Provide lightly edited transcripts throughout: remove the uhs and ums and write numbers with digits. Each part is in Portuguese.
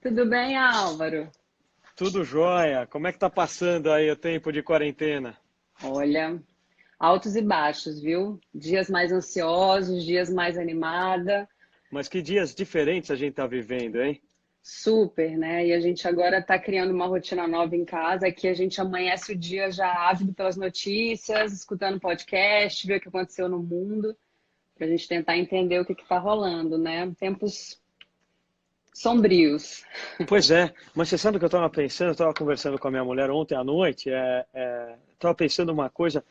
Tudo bem, Álvaro? Tudo jóia. Como é que tá passando aí o tempo de quarentena? Olha, altos e baixos, viu? Dias mais ansiosos, dias mais animada, Mas que dias diferentes a gente tá vivendo, hein? super, né? E a gente agora está criando uma rotina nova em casa, que a gente amanhece o dia já ávido pelas notícias, escutando podcast, ver o que aconteceu no mundo, para a gente tentar entender o que está rolando, né? Tempos sombrios. Pois é, mas você sabe o que eu estava pensando? Eu estava conversando com a minha mulher ontem à noite. Estava pensando uma coisa.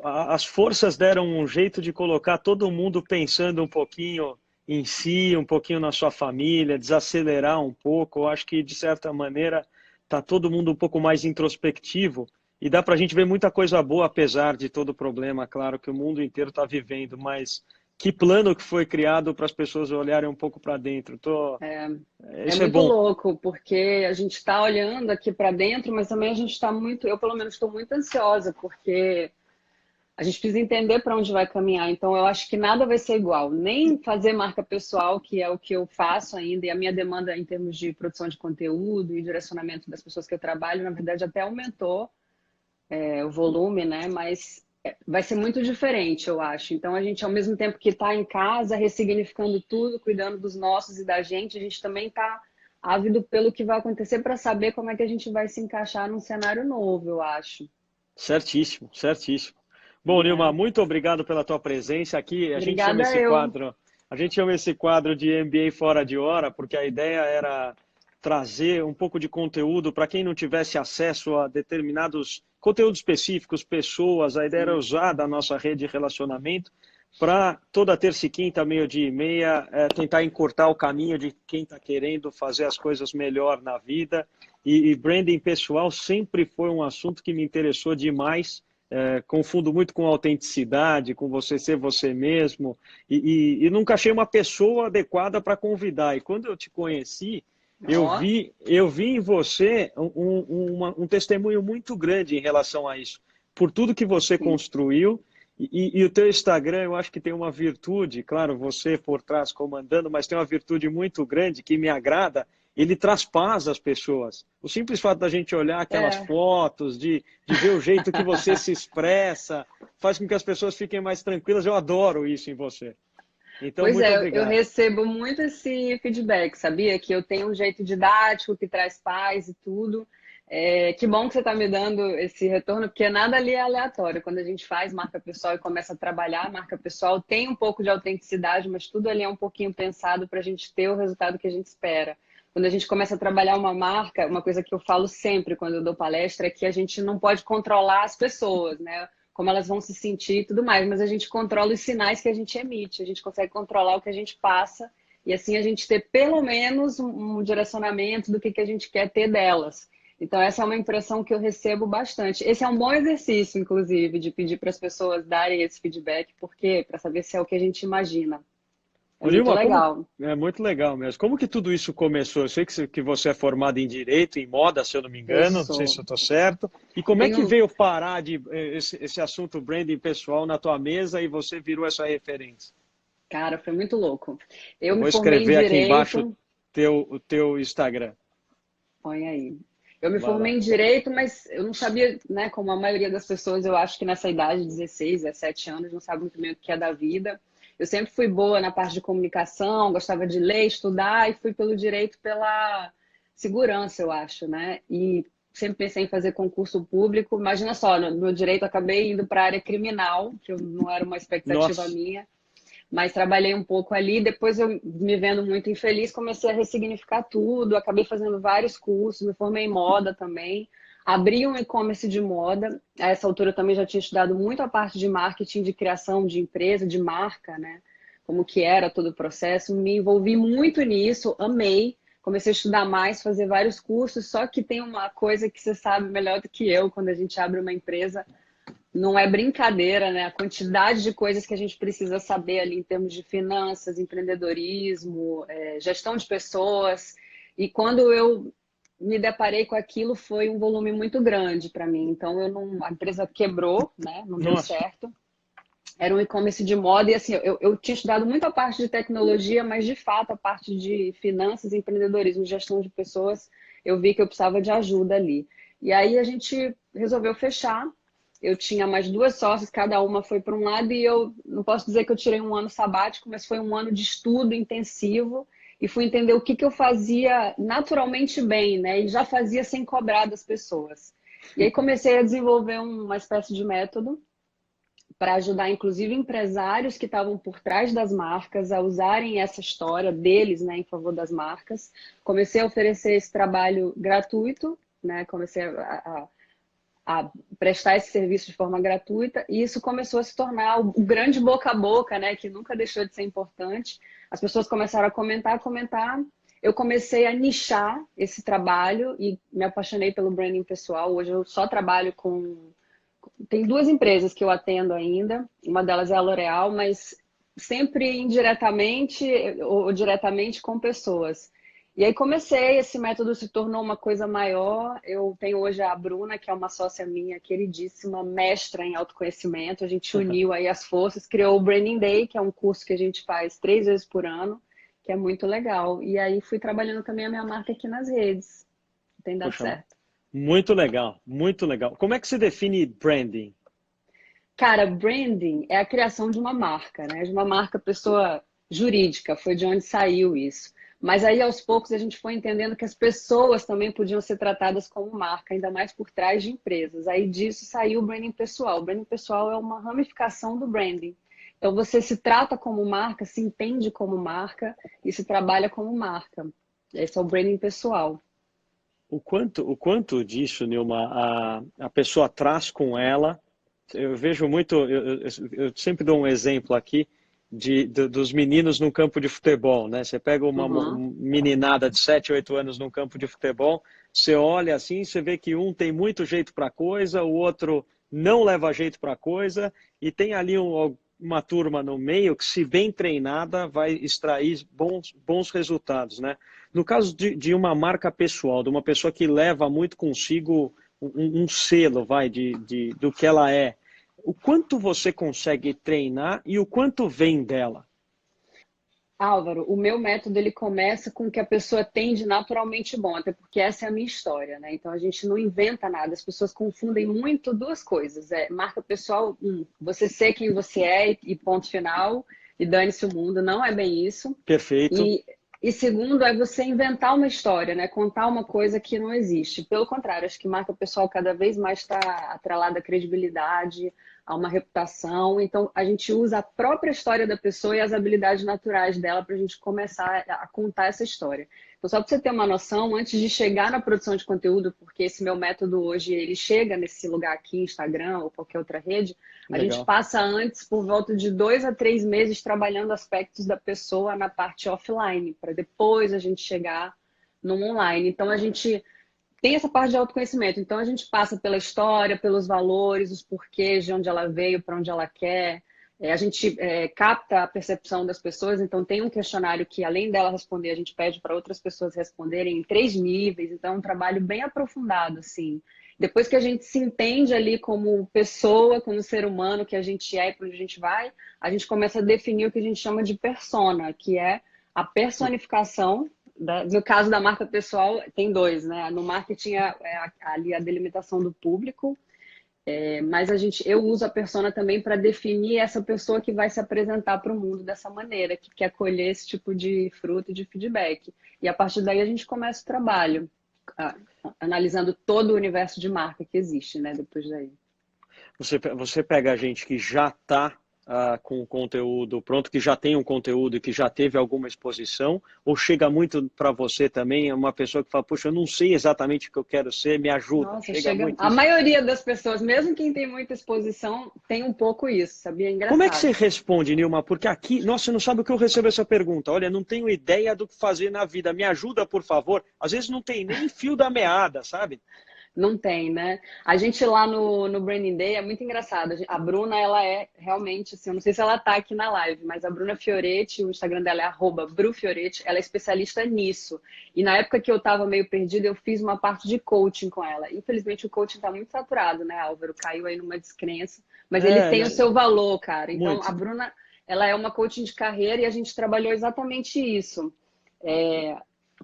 As forças deram um jeito de colocar todo mundo pensando um pouquinho em si, um pouquinho na sua família, desacelerar um pouco. Eu acho que, de certa maneira, está todo mundo um pouco mais introspectivo e dá para a gente ver muita coisa boa, apesar de todo o problema, claro, que o mundo inteiro está vivendo. Mas que plano que foi criado para as pessoas olharem um pouco para dentro? É Isso é muito bom. louco, porque a gente está olhando aqui para dentro, mas também a gente está muito, eu pelo menos estou muito ansiosa, porque a gente precisa entender para onde vai caminhar. Então, eu acho que nada vai ser igual. Nem fazer marca pessoal, que é o que eu faço ainda, e a minha demanda em termos de produção de conteúdo e direcionamento das pessoas que eu trabalho, na verdade, até aumentou o volume, né? Mas vai ser muito diferente, eu acho. Então, a gente, ao mesmo tempo que está em casa, ressignificando tudo, cuidando dos nossos e da gente, a gente também está ávido pelo que vai acontecer para saber como é que a gente vai se encaixar num cenário novo, eu acho. Certíssimo, certíssimo. Bom, Nilma, Né? muito obrigado pela tua presença aqui. Obrigada eu. A gente chama esse quadro de MBA fora de hora, porque a ideia era trazer um pouco de conteúdo para quem não tivesse acesso a determinados conteúdos específicos, pessoas. A ideia era Sim. usar da nossa rede de relacionamento para toda terça e quinta, meio-dia e meia, tentar encurtar o caminho de quem está querendo fazer as coisas melhor na vida. E branding pessoal sempre foi um assunto que me interessou demais. Confundo muito com autenticidade, com você ser você mesmo, e nunca achei uma pessoa adequada para convidar. E quando eu te conheci, Ó, eu vi em você um testemunho muito grande em relação a isso, por tudo que você sim. construiu. E o teu Instagram, eu acho que tem uma virtude, claro, você por trás comandando, mas tem uma virtude muito grande que me agrada. Ele traz paz às pessoas. O simples fato da gente olhar aquelas É. fotos, de ver o jeito que você se expressa, faz com que as pessoas fiquem mais tranquilas. Eu adoro isso em você. Então, Pois muito é, eu obrigado. recebo muito esse feedback, sabia? Que eu tenho um jeito didático que traz paz e tudo. Que bom que você está me dando esse retorno, porque nada ali é aleatório. Quando a gente faz marca pessoal e começa a trabalhar a marca pessoal, tem um pouco de autenticidade, mas tudo ali é um pouquinho pensado para a gente ter o resultado que a gente espera. Quando a gente começa a trabalhar uma marca, uma coisa que eu falo sempre quando eu dou palestra é que a gente não pode controlar as pessoas, né? Como elas vão se sentir e tudo mais, mas a gente controla os sinais que a gente emite, a gente consegue controlar o que a gente passa e assim a gente ter pelo menos um direcionamento do que a gente quer ter delas. Então, essa é uma impressão que eu recebo bastante. Esse é um bom exercício, inclusive, de pedir para as pessoas darem esse feedback, porque para saber se é o que a gente imagina. É Ô, muito Nilma, legal. é muito legal mesmo. Como que tudo isso começou? Eu sei que você é formado em Direito, em moda, se eu não me Eu engano, não sei se sou. eu estou certo. E Eu como é que tenho. veio parar esse assunto branding pessoal na tua mesa e você virou essa referência? Cara, foi muito louco. Eu Eu me vou formei em escrever aqui embaixo direito. o teu Instagram. Põe aí. Eu me Vai formei lá. em direito, mas eu não sabia, né? Como a maioria das pessoas, eu acho que nessa idade, 16, 17 anos, não sabe muito bem o que é da vida. Eu sempre fui boa na parte de comunicação, gostava de ler, estudar, e fui pelo direito pela segurança, eu acho, né? E sempre pensei em fazer concurso público. Imagina só, no direito eu acabei indo para a área criminal, que não era uma expectativa Nossa, minha, mas trabalhei um pouco ali. Depois eu me vendo muito infeliz, comecei a ressignificar tudo, acabei fazendo vários cursos, me formei em moda também, abri um e-commerce de moda. A essa altura eu também já tinha estudado muito a parte de marketing, de criação de empresa, de marca, né? Como que era todo o processo. Me envolvi muito nisso, amei. Comecei a estudar mais, fazer vários cursos, só que tem uma coisa que você sabe melhor do que eu, quando a gente abre uma empresa, não é brincadeira, né? A quantidade de coisas que a gente precisa saber ali em termos de finanças, empreendedorismo, gestão de pessoas. E quando eu me deparei com aquilo, foi um volume muito grande para mim. Então, eu não, a empresa quebrou, né? Não deu nossa. certo. Era um e-commerce de moda e assim, eu tinha estudado muito a parte de tecnologia, mas de fato a parte de finanças, empreendedorismo, gestão de pessoas, eu vi que eu precisava de ajuda ali. E aí a gente resolveu fechar. Eu tinha mais duas sócias, cada uma foi para um lado e eu não posso dizer que eu tirei um ano sabático, mas foi um ano de estudo intensivo e fui entender o que que eu fazia naturalmente bem, né? E já fazia sem cobrar das pessoas. E aí comecei a desenvolver uma espécie de método para ajudar, inclusive, empresários que estavam por trás das marcas a usarem essa história deles, né, em favor das marcas. Comecei a oferecer esse trabalho gratuito, né, comecei a prestar esse serviço de forma gratuita e isso começou a se tornar o grande boca a boca, né, que nunca deixou de ser importante. As pessoas começaram a comentar, comentar. Eu comecei a nichar esse trabalho e me apaixonei pelo branding pessoal. Hoje eu só trabalho com tem duas empresas que eu atendo ainda, uma delas é a L'Oréal, mas sempre indiretamente ou diretamente com pessoas. E aí comecei, esse método se tornou uma coisa maior. Eu tenho hoje a Bruna, que é uma sócia minha, queridíssima, mestra em autoconhecimento. A gente uniu aí as forças, criou o Branding Day, que é um curso que a gente faz 3 vezes por ano, que é muito legal. E aí fui trabalhando também a minha marca aqui nas redes. Tem dado Poxa, certo. muito legal, muito legal. Como é que se define branding? Cara, branding é a criação de uma marca, né? De uma marca pessoa jurídica, foi de onde saiu isso. Mas aí, aos poucos, a gente foi entendendo que as pessoas também podiam ser tratadas como marca, ainda mais por trás de empresas. Aí disso saiu o branding pessoal. O branding pessoal é uma ramificação do branding. Então, você se trata como marca, se entende como marca e se trabalha como marca. Esse é o branding pessoal. O quanto disso, Nilma, a pessoa traz com ela. Eu vejo muito, eu sempre dou um exemplo aqui dos meninos no campo de futebol, né? Você pega uma Uhum. meninada de 7, 8 anos num campo de futebol, você olha assim, você vê que um tem muito jeito para coisa, o outro não leva jeito para coisa, e tem ali uma turma no meio que, se bem treinada, vai extrair bons resultados, né? No caso de uma marca pessoal, de uma pessoa que leva muito consigo um selo, do que ela é. O quanto você consegue treinar e o quanto vem dela? Álvaro, o meu método ele começa com o que a pessoa tem de naturalmente bom, até porque essa é a minha história, né? Então a gente não inventa nada, as pessoas confundem muito duas coisas. É marca pessoal, você ser quem você é e ponto final, e dane-se o mundo, não é bem isso. Perfeito. E segundo é você inventar uma história, né? Contar uma coisa que não existe. Pelo contrário, acho que marca pessoal cada vez mais está atrelada à credibilidade, a uma reputação. Então, a gente usa a própria história da pessoa e as habilidades naturais dela para a gente começar a contar essa história. Então, só para você ter uma noção, antes de chegar na produção de conteúdo, porque esse meu método hoje ele chega nesse lugar aqui, Instagram ou qualquer outra rede, a gente Legal. passa antes por volta de 2 a 3 meses trabalhando aspectos da pessoa na parte offline, para depois a gente chegar no online. Então, a gente tem essa parte de autoconhecimento. Então, a gente passa pela história, pelos valores, os porquês, de onde ela veio, para onde ela quer. A gente capta a percepção das pessoas. Então, tem um questionário que, além dela responder, a gente pede para outras pessoas responderem em 3 níveis. Então, é um trabalho bem aprofundado, assim. Depois que a gente se entende ali como pessoa, como ser humano que a gente é e para onde a gente vai, a gente começa a definir o que a gente chama de persona, que é a personificação no caso da marca pessoal, tem dois, né? No marketing ali a delimitação do público, mas eu uso a persona também para definir essa pessoa que vai se apresentar para o mundo dessa maneira, que quer colher esse tipo de fruto e de feedback. E a partir daí a gente começa o trabalho, analisando todo o universo de marca que existe, né? Depois daí. Você pega a gente que já está com o conteúdo pronto, que já tem um conteúdo e que já teve alguma exposição, ou chega muito para você também, uma pessoa que fala, puxa, eu não sei exatamente o que eu quero ser, me ajuda. Nossa, Chega chega. muito A isso. maioria das pessoas, mesmo quem tem muita exposição, tem um pouco isso, sabia? É Como é que você engraçado. responde, Nilma? Porque aqui, nossa, você não sabe o que eu recebo essa pergunta. Olha, não tenho ideia do que fazer na vida. Me ajuda, por favor. Às vezes não tem nem fio da meada, sabe? Não tem, né? A gente lá no Branding Day é muito engraçado. A Bruna, ela é realmente, assim, eu não sei se ela tá aqui na live, mas a Bruna Fioretti, o Instagram dela é @brufioretti, ela é especialista nisso. E na época que eu tava meio perdida, eu fiz uma parte de coaching com ela. Infelizmente o coaching tá muito saturado, né, Álvaro? Caiu aí numa descrença, mas ele É, tem o seu valor, cara. Então a muito. Bruna, ela é uma coaching de carreira e a gente trabalhou exatamente isso. É,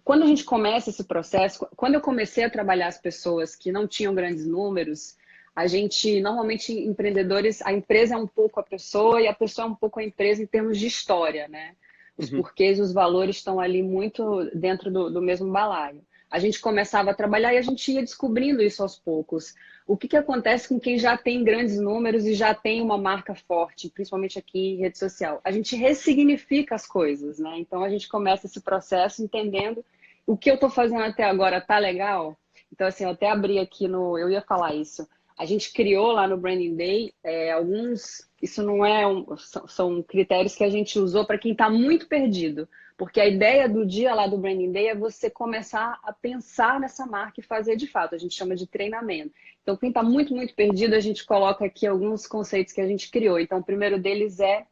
quando a gente começa esse processo, quando eu comecei a trabalhar as pessoas que não tinham grandes números, a gente, normalmente, empreendedores, a empresa é um pouco a pessoa e a pessoa é um pouco a empresa em termos de história, né? Os Uhum. porquês e os valores estão ali muito dentro do mesmo balaio. A gente começava a trabalhar e a gente ia descobrindo isso aos poucos. O que acontece com quem já tem grandes números e já tem uma marca forte, principalmente aqui em rede social? A gente ressignifica as coisas, né? Então a gente começa esse processo entendendo o que eu estou fazendo até agora tá legal. Então, assim, eu até abri aqui no. Eu ia falar isso. A gente criou lá no Branding Day alguns. Isso não é são critérios que a gente usou para quem está muito perdido. Porque a ideia do dia lá do Branding Day é você começar a pensar nessa marca e fazer de fato. A gente chama de treinamento. Então, quem está muito, muito perdido, a gente coloca aqui alguns conceitos que a gente criou. Então, o primeiro deles é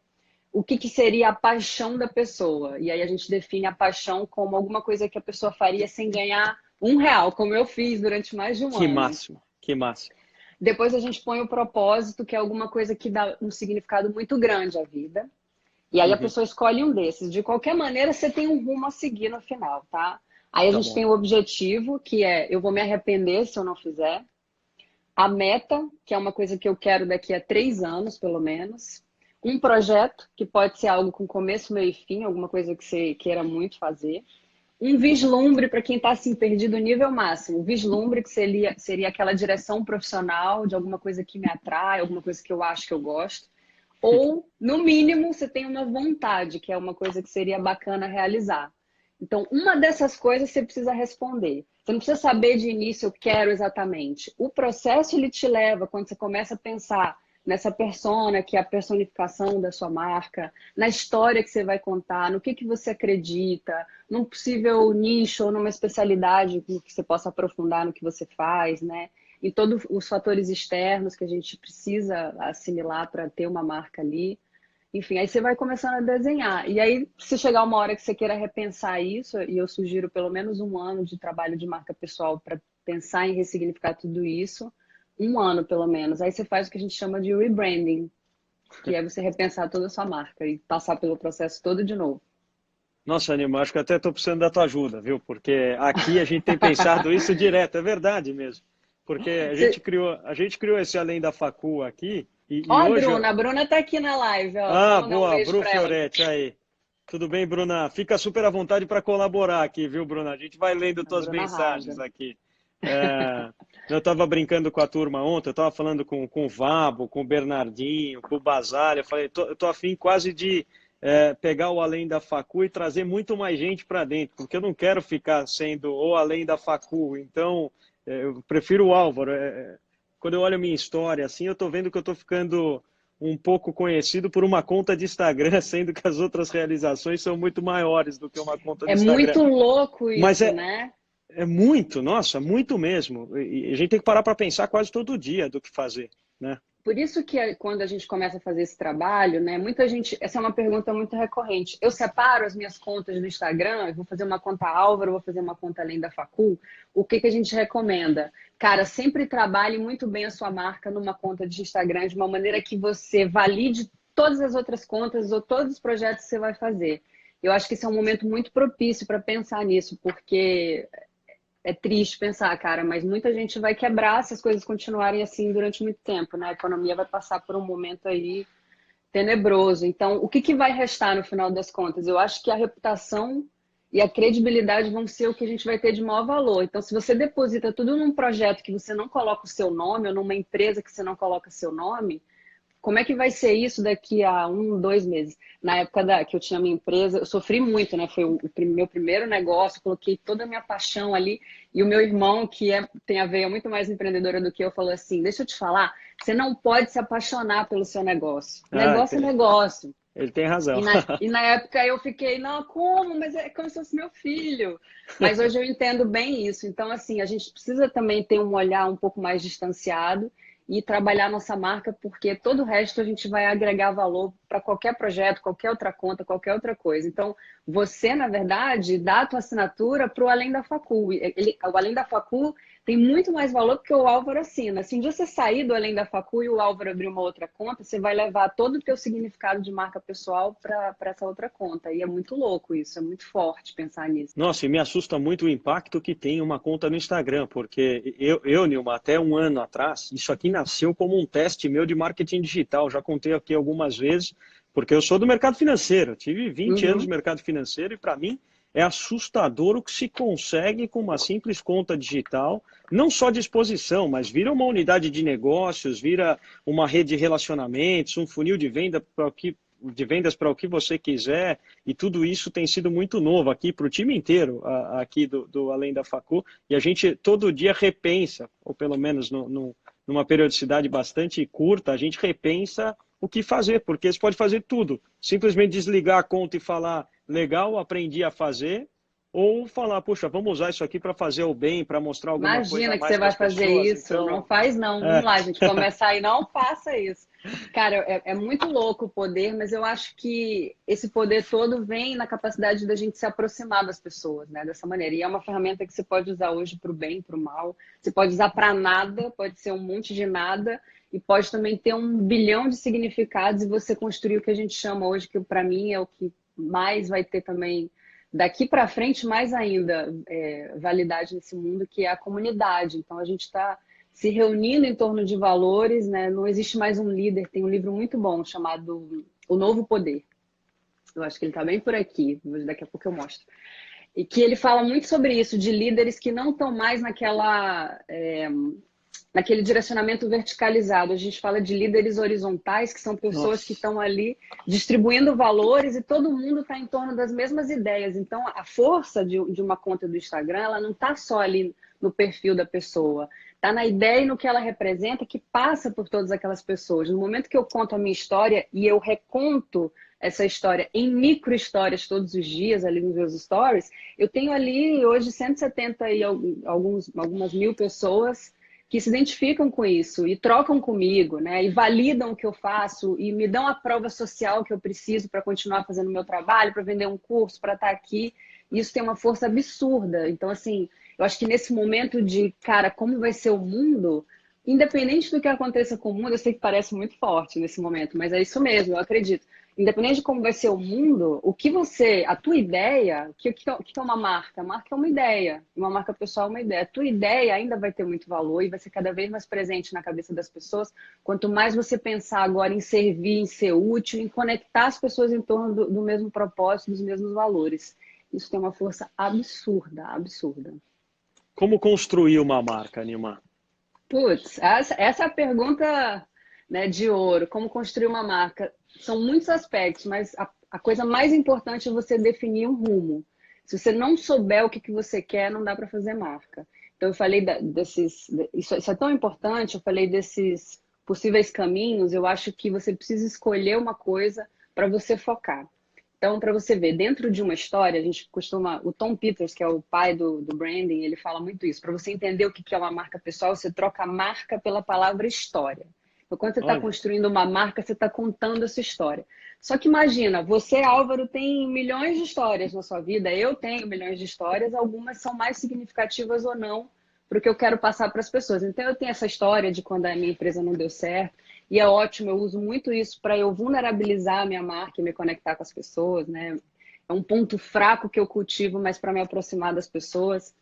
o que seria a paixão da pessoa. E aí a gente define a paixão como alguma coisa que a pessoa faria sem ganhar R$ 1, como eu fiz durante mais de um Que ano. máximo, que máximo. Depois a gente põe o propósito, que é alguma coisa que dá um significado muito grande à vida. E aí a Uhum. pessoa escolhe um desses. De qualquer maneira, você tem um rumo a seguir no final, tá? Aí a Tá gente bom. tem o objetivo, que é eu vou me arrepender se eu não fizer. A meta, que é uma coisa que eu quero daqui a 3 anos, pelo menos. Um projeto, que pode ser algo com começo, meio e fim, alguma coisa que você queira muito fazer. Um vislumbre para quem está assim, perdido nível máximo. Um vislumbre que seria aquela direção profissional de alguma coisa que me atrai, alguma coisa que eu acho que eu gosto. Ou, no mínimo, você tem uma vontade, que é uma coisa que seria bacana realizar. Então, uma dessas coisas você precisa responder. Você não precisa saber de início, eu quero exatamente. O processo ele te leva, quando você começa a pensar nessa persona, que é a personificação da sua marca, na história que você vai contar, no que você acredita, num possível nicho ou numa especialidade que você possa aprofundar no que você faz, né? E todos os fatores externos que a gente precisa assimilar para ter uma marca ali. Enfim, aí você vai começando a desenhar. E aí, se chegar uma hora que você queira repensar isso, e eu sugiro pelo menos um ano de trabalho de marca pessoal para pensar em ressignificar tudo isso, um ano pelo menos. Aí você faz o que a gente chama de rebranding, que é você repensar toda a sua marca e passar pelo processo todo de novo. Nossa, Anima, acho que até estou precisando da tua ajuda, viu? Porque aqui a gente tem pensado isso direto, é verdade mesmo. Porque Você... a gente criou esse Além da Facu aqui, Ó, e hoje. A Bruna tá aqui na live, ó. Vou Ah, mandar um boa, beijo Bru para ela. Fioretti, aí. Tudo bem, Bruna? Fica super à vontade para colaborar aqui, viu, Bruna? A gente vai lendo A tuas Bruna mensagens arrasa. aqui. É, eu estava brincando com a turma ontem, eu estava falando com o Vabo, com o Bernardinho, com o Basar. Eu falei, eu tô a fim quase de pegar o Além da Facu e trazer muito mais gente para dentro, porque eu não quero ficar sendo o Além da Facu. Então, eu prefiro o Álvaro. Quando eu olho a minha história, assim, eu estou vendo que eu estou ficando um pouco conhecido por uma conta de Instagram, sendo que as outras realizações são muito maiores do que uma conta de É Instagram. muito louco Mas isso, né? é muito, nossa, muito mesmo. E a gente tem que parar para pensar quase todo dia do que fazer, né? Por isso que quando a gente começa a fazer esse trabalho, né, muita gente, essa é uma pergunta muito recorrente. Eu separo as minhas contas do Instagram, eu vou fazer uma conta Álvaro, vou fazer uma conta Além da Facul. O que a gente recomenda? Cara, sempre trabalhe muito bem a sua marca numa conta de Instagram de uma maneira que você valide todas as outras contas ou todos os projetos que você vai fazer. Eu acho que esse é um momento muito propício para pensar nisso, porque é triste pensar, cara, mas muita gente vai quebrar se as coisas continuarem assim durante muito tempo, né? A economia vai passar por um momento aí tenebroso. Então, o que vai restar no final das contas? Eu acho que a reputação e a credibilidade vão ser o que a gente vai ter de maior valor. Então, se você deposita tudo num projeto que você não coloca o seu nome, ou numa empresa que você não coloca seu nome, como é que vai ser isso daqui a 1, 2 meses? Na época que eu tinha minha empresa, eu sofri muito, né? Foi o meu primeiro negócio, coloquei toda a minha paixão ali. E o meu irmão, que tem a veia muito mais empreendedora do que eu, falou assim: deixa eu te falar, você não pode se apaixonar pelo seu negócio. Ah, Negócio é negócio. Ele tem razão. E na época eu fiquei, não, como? Mas é como se fosse meu filho. Mas hoje eu entendo bem isso. Então, assim, a gente precisa também ter um olhar um pouco mais distanciado e trabalhar nossa marca, porque todo o resto a gente vai agregar valor para qualquer projeto, qualquer outra conta, qualquer outra coisa. Então, você, na verdade, dá a tua assinatura para o Além da Facul. O Além da Facul tem muito mais valor porque o Álvaro assina. Se um dia você sair do Além da Facul e o Álvaro abrir uma outra conta, você vai levar todo o teu significado de marca pessoal para essa outra conta. E é muito louco isso, é muito forte pensar nisso. Nossa, e me assusta muito o impacto que tem uma conta no Instagram, porque Nilma, até um ano atrás, isso aqui nasceu como um teste meu de marketing digital. Já contei aqui algumas vezes, porque eu sou do mercado financeiro. Eu tive 20 anos no Uhum. mercado financeiro e, para mim, é assustador o que se consegue com uma simples conta digital, não só de exposição, mas vira uma unidade de negócios, vira uma rede de relacionamentos, um funil de venda para o que de vendas para o que você quiser, e tudo isso tem sido muito novo aqui para o time inteiro, aqui do Além da Facu, e a gente todo dia repensa, ou pelo menos numa periodicidade bastante curta, a gente repensa o que fazer, porque você pode fazer tudo, simplesmente desligar a conta e falar, legal, aprendi a fazer, ou falar, puxa, vamos usar isso aqui para fazer o bem, para mostrar alguma coisa a Imagina que você mais para vai as fazer pessoas, isso. Não então... faz, não. Vamos É. lá, gente. Começar aí, não faça isso. Cara, é muito louco o poder, mas eu acho que esse poder todo vem na capacidade da gente se aproximar das pessoas, né? Dessa maneira. E é uma ferramenta que você pode usar hoje para o bem, para o mal. Você pode usar para nada, pode ser um monte de nada, e pode também ter 1 bilhão de significados e você construir o que a gente chama hoje, que para mim é o que mais vai ter também daqui para frente, mais ainda, validade nesse mundo, que é a comunidade. Então, a gente está se reunindo em torno de valores, né? Não existe mais um líder. Tem um livro muito bom chamado O Novo Poder. Eu acho que ele está bem por aqui, daqui a pouco eu mostro. E que ele fala muito sobre isso, de líderes que não estão mais naquele direcionamento verticalizado. A gente fala de líderes horizontais, que são pessoas que Nossa. estão ali distribuindo valores e todo mundo está em torno das mesmas ideias. Então, a força de uma conta do Instagram, ela não está só ali no perfil da pessoa, está na ideia e no que ela representa, que passa por todas aquelas pessoas. No momento que eu conto a minha história e eu reconto essa história em micro histórias todos os dias ali nos meus stories, eu tenho ali hoje 170 e algumas mil pessoas que se identificam com isso e trocam comigo, né? E validam o que eu faço e me dão a prova social que eu preciso para continuar fazendo o meu trabalho, para vender um curso, para estar aqui. Isso tem uma força absurda. Então, assim, eu acho que nesse momento de, cara, como vai ser o mundo, independente do que aconteça com o mundo, eu sei que parece muito forte nesse momento, mas é isso mesmo, eu acredito. Independente de como vai ser o mundo, a tua ideia, o que é uma marca? A marca é uma ideia, uma marca pessoal é uma ideia. A tua ideia ainda vai ter muito valor e vai ser cada vez mais presente na cabeça das pessoas. Quanto mais você pensar agora em servir, em ser útil, em conectar as pessoas em torno do mesmo propósito, dos mesmos valores. Isso tem uma força absurda, absurda. Como construir uma marca, Nilma? Putz, essa é a pergunta, né, de ouro. Como construir uma marca? São muitos aspectos, mas a coisa mais importante é você definir um rumo. Se você não souber o que você quer, não dá para fazer marca. Então, eu falei isso é tão importante, eu falei desses possíveis caminhos, eu acho que você precisa escolher uma coisa para você focar. Então, para você ver, dentro de uma história, a gente costuma. O Tom Peters, que é o pai do branding, ele fala muito isso. Para você entender o que é uma marca pessoal, você troca a marca pela palavra história. Então, quando você está Olha, construindo uma marca, você está contando essa história. Só que imagina, você, Álvaro, tem milhões de histórias na sua vida, eu tenho milhões de histórias, algumas são mais significativas ou não para o que eu quero passar para as pessoas. Então, eu tenho essa história de quando a minha empresa não deu certo. E é ótimo, eu uso muito isso para eu vulnerabilizar a minha marca e me conectar com as pessoas, né? É um ponto fraco que eu cultivo, mas para me aproximar das pessoas.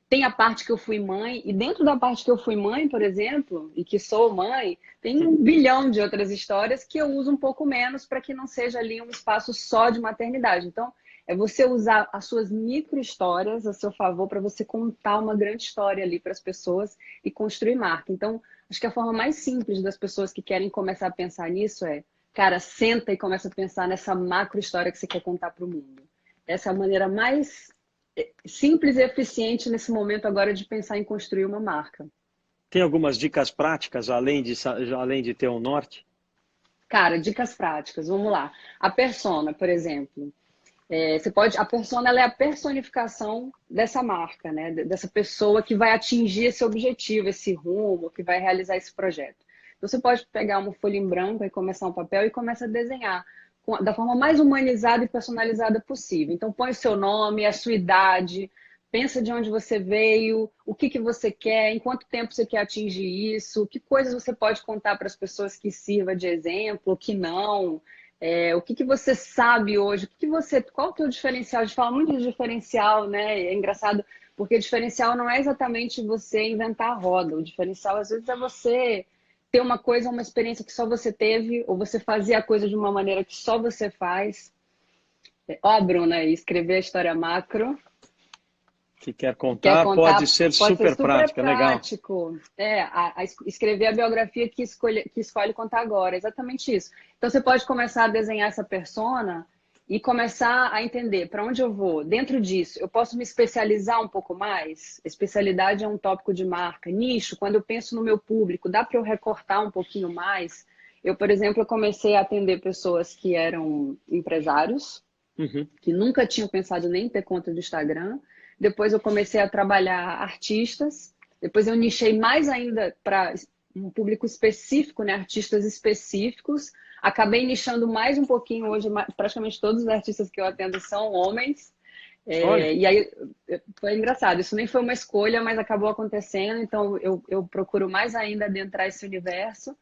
Tem a parte que eu fui mãe, e dentro da parte que eu fui mãe, por exemplo, e que sou mãe, tem 1 bilhão de outras histórias que eu uso um pouco menos para que não seja ali um espaço só de maternidade. Então, é você usar as suas micro-histórias a seu favor para você contar uma grande história ali para as pessoas e construir marca. Então, acho que a forma mais simples das pessoas que querem começar a pensar nisso é, cara, senta e começa a pensar nessa macro-história que você quer contar para o mundo. Essa é a maneira mais simples e eficiente nesse momento agora de pensar em construir uma marca. tem algumas dicas práticas além de ter um norte? Cara, dicas práticas, vamos lá. A persona, por exemplo. Você pode, a persona ela é a personificação dessa marca, né? Dessa pessoa que vai atingir esse objetivo, esse rumo, que vai realizar esse projeto. Então, você pode pegar uma folha em branco e começar um papel e começa a desenhar da forma mais humanizada e personalizada possível. Então, põe o seu nome, a sua idade, pensa de onde você veio, o que você quer, em quanto tempo você quer atingir isso, que coisas você pode contar para as pessoas que sirva de exemplo, que não. O que você sabe hoje? Qual é o teu diferencial? A gente fala muito de diferencial, né? É engraçado, porque diferencial não é exatamente você inventar a roda. O diferencial, às vezes, é você ter uma coisa, uma experiência que só você teve, ou você fazer a coisa de uma maneira que só você faz. Ó, Bruna, escrever a história macro. Que quer Quer contar, pode contar, ser pode ser super super prática, legal. prático. Escrever a biografia que escolhe contar agora, exatamente isso. Então você pode começar a desenhar essa persona e começar a entender para onde eu vou. Dentro disso, eu posso me especializar um pouco mais? Especialidade é um tópico de marca. Nicho, quando eu penso no meu público, dá para eu recortar um pouquinho mais? Eu, por exemplo, eu comecei a atender pessoas que eram empresários, Uhum. que nunca tinham pensado nem em ter conta do Instagram. Depois eu comecei a trabalhar artistas. Depois eu nichei mais ainda para um público específico, né? Artistas específicos. Acabei nichando mais um pouquinho hoje. Praticamente todos os artistas que eu atendo são homens. Olha, E aí foi engraçado. Isso nem foi uma escolha, mas acabou acontecendo. Então eu procuro mais ainda adentrar esse universo.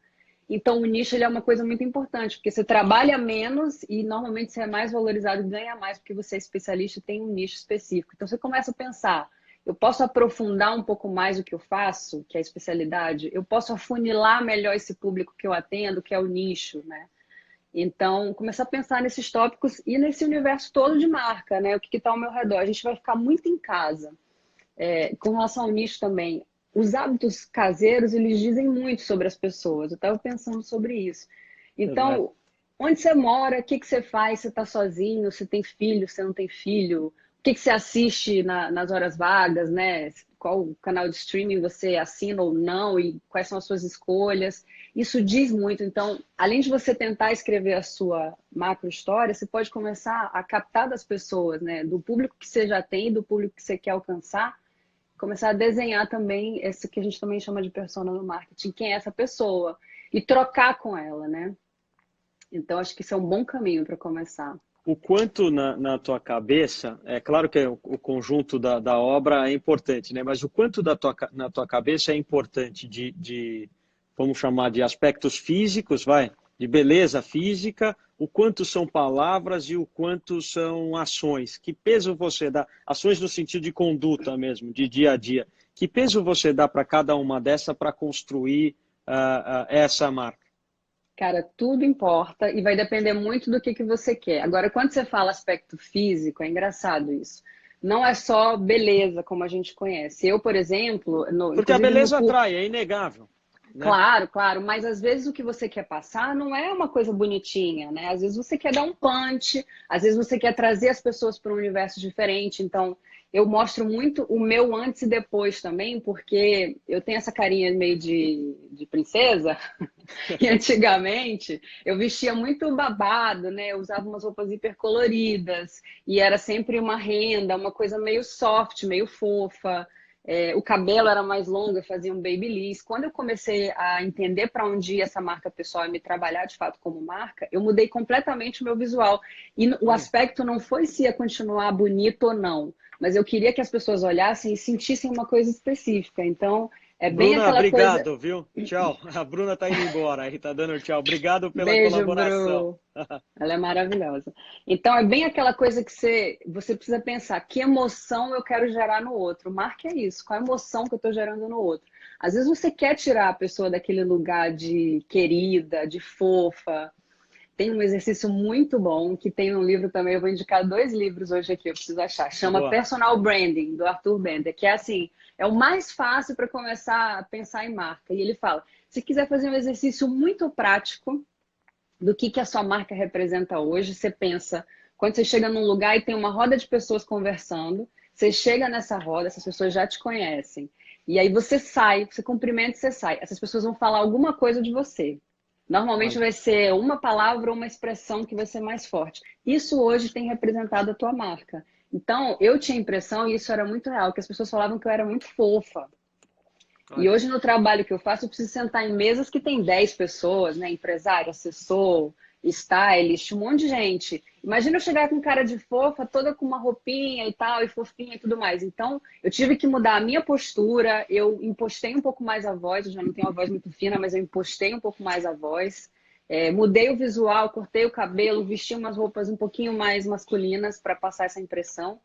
Então, o nicho ele é uma coisa muito importante, porque você trabalha menos e normalmente você é mais valorizado e ganha mais porque você é especialista e tem um nicho específico. Então, você começa a pensar, eu posso aprofundar um pouco mais o que eu faço, que é a especialidade? Eu posso afunilar melhor esse público que eu atendo, que é o nicho, né? Então, começar a pensar nesses tópicos e nesse universo todo de marca, né? O que está ao meu redor. A gente vai ficar muito em casa. Com relação ao nicho também, os hábitos caseiros, eles dizem muito sobre as pessoas. Eu estava pensando sobre isso. verdade. Então, onde você mora, o que você faz, você está sozinho, você tem filho, você não tem filho, o que você assiste nas horas vagas, né? Qual canal de streaming você assina ou não e quais são as suas escolhas. Isso diz muito. Então, além de você tentar escrever a sua macro história, você pode começar a captar das pessoas, né? Do público que você já tem, do público que você quer alcançar, começar a desenhar também esse que a gente também chama de persona no marketing, quem é essa pessoa, e trocar com ela, né? Então, acho que isso é um bom caminho para começar. O quanto na tua cabeça, é claro que o conjunto da obra é importante, né? Mas o quanto na tua cabeça é importante vamos chamar de aspectos físicos, vai, de beleza física, o quanto são palavras e o quanto são ações. Que peso você dá? Ações no sentido de conduta mesmo, de dia a dia. Que peso você dá para cada uma dessa para construir essa marca? Cara, tudo importa e vai depender muito do que você quer. Agora, quando você fala aspecto físico, é engraçado isso. Não é só beleza, como a gente conhece. Eu, por exemplo, Porque a inclusive no beleza curso. atrai, é inegável, né? Claro, claro, mas às vezes o que você quer passar não é uma coisa bonitinha, né? Às vezes você quer dar um punch, às vezes você quer trazer as pessoas para um universo diferente. Então, eu mostro muito o meu antes e depois também, porque eu tenho essa carinha meio de princesa, e antigamente eu vestia muito babado, né? Eu usava umas roupas hipercoloridas, e era sempre uma renda, uma coisa meio soft, meio fofa. O cabelo era mais longo, eu fazia um babyliss. Quando eu comecei a entender para onde ia essa marca pessoal e me trabalhar de fato como marca, eu mudei completamente o meu visual. E o Olha. aspecto não foi se ia continuar bonito ou não, mas eu queria que as pessoas olhassem e sentissem uma coisa específica. Então, é bem Bruna, aquela coisa. obrigado, viu? Tchau. A Bruna tá indo embora aí, tá dando tchau. Obrigado pela Beijo, colaboração. Bru. Ela é maravilhosa. Então, é bem aquela coisa que você precisa pensar, que emoção eu quero gerar no outro? Marque é isso, qual a emoção que eu estou gerando no outro? Às vezes você quer tirar a pessoa daquele lugar de querida, de fofa. Tem um exercício muito bom, que tem um livro também, eu vou indicar dois livros hoje aqui, eu preciso achar. Chama Boa. Personal Branding, do Arthur Bender, que é assim, é o mais fácil para começar a pensar em marca. E ele fala, se quiser fazer um exercício muito prático, do que a sua marca representa hoje. Você pensa, quando você chega num lugar e tem uma roda de pessoas conversando, você chega nessa roda, essas pessoas já te conhecem. E aí você sai, você cumprimenta e você sai. Essas pessoas vão falar alguma coisa de você. Normalmente Olha, vai ser uma palavra ou uma expressão que vai ser mais forte. Isso hoje tem representado a tua marca. Então, eu tinha a impressão, e isso era muito real, que as pessoas falavam que eu era muito fofa. E olha. hoje, no trabalho que eu faço, eu preciso sentar em mesas que tem 10 pessoas, né? Empresário, assessor, stylist, um monte de gente. Imagina eu chegar com cara de fofa, toda com uma roupinha e tal, e fofinha e tudo mais. Então, eu tive que mudar a minha postura, eu impostei um pouco mais a voz, eu já não tenho uma voz muito fina, mas eu impostei um pouco mais a voz. Mudei o visual, cortei o cabelo, vesti umas roupas um pouquinho mais masculinas para passar essa impressão.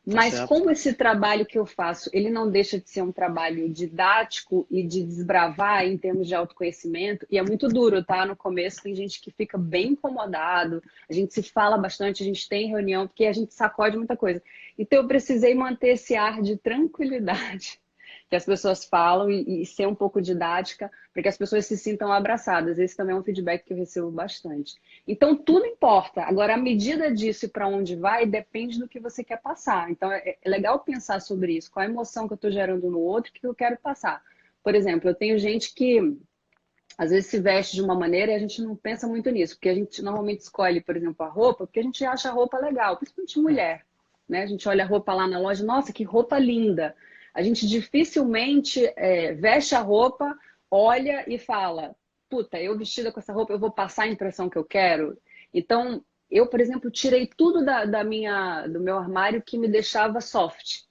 Tá Mas certo. como esse trabalho que eu faço, ele não deixa de ser um trabalho didático e de desbravar em termos de autoconhecimento, e é muito duro, tá? No começo tem gente que fica bem incomodado, a gente se fala bastante, a gente tem reunião, porque a gente sacode muita coisa. Então eu precisei manter esse ar de tranquilidade que as pessoas falam e ser um pouco didática, para que as pessoas se sintam abraçadas. Esse também é um feedback que eu recebo bastante. Então, tudo importa. Agora, a medida disso e para onde vai depende do que você quer passar. Então, é legal pensar sobre isso. Qual a emoção que eu estou gerando no outro, o que eu quero passar. Por exemplo, eu tenho gente que às vezes se veste de uma maneira e a gente não pensa muito nisso, porque a gente normalmente escolhe, por exemplo, a roupa, porque a gente acha a roupa legal, principalmente mulher, né? A gente olha a roupa lá na loja, nossa, que roupa linda. A gente dificilmente veste a roupa, olha e fala, puta, eu vestida com essa roupa, eu vou passar a impressão que eu quero. Então, eu, por exemplo, tirei tudo do meu armário que me deixava soft.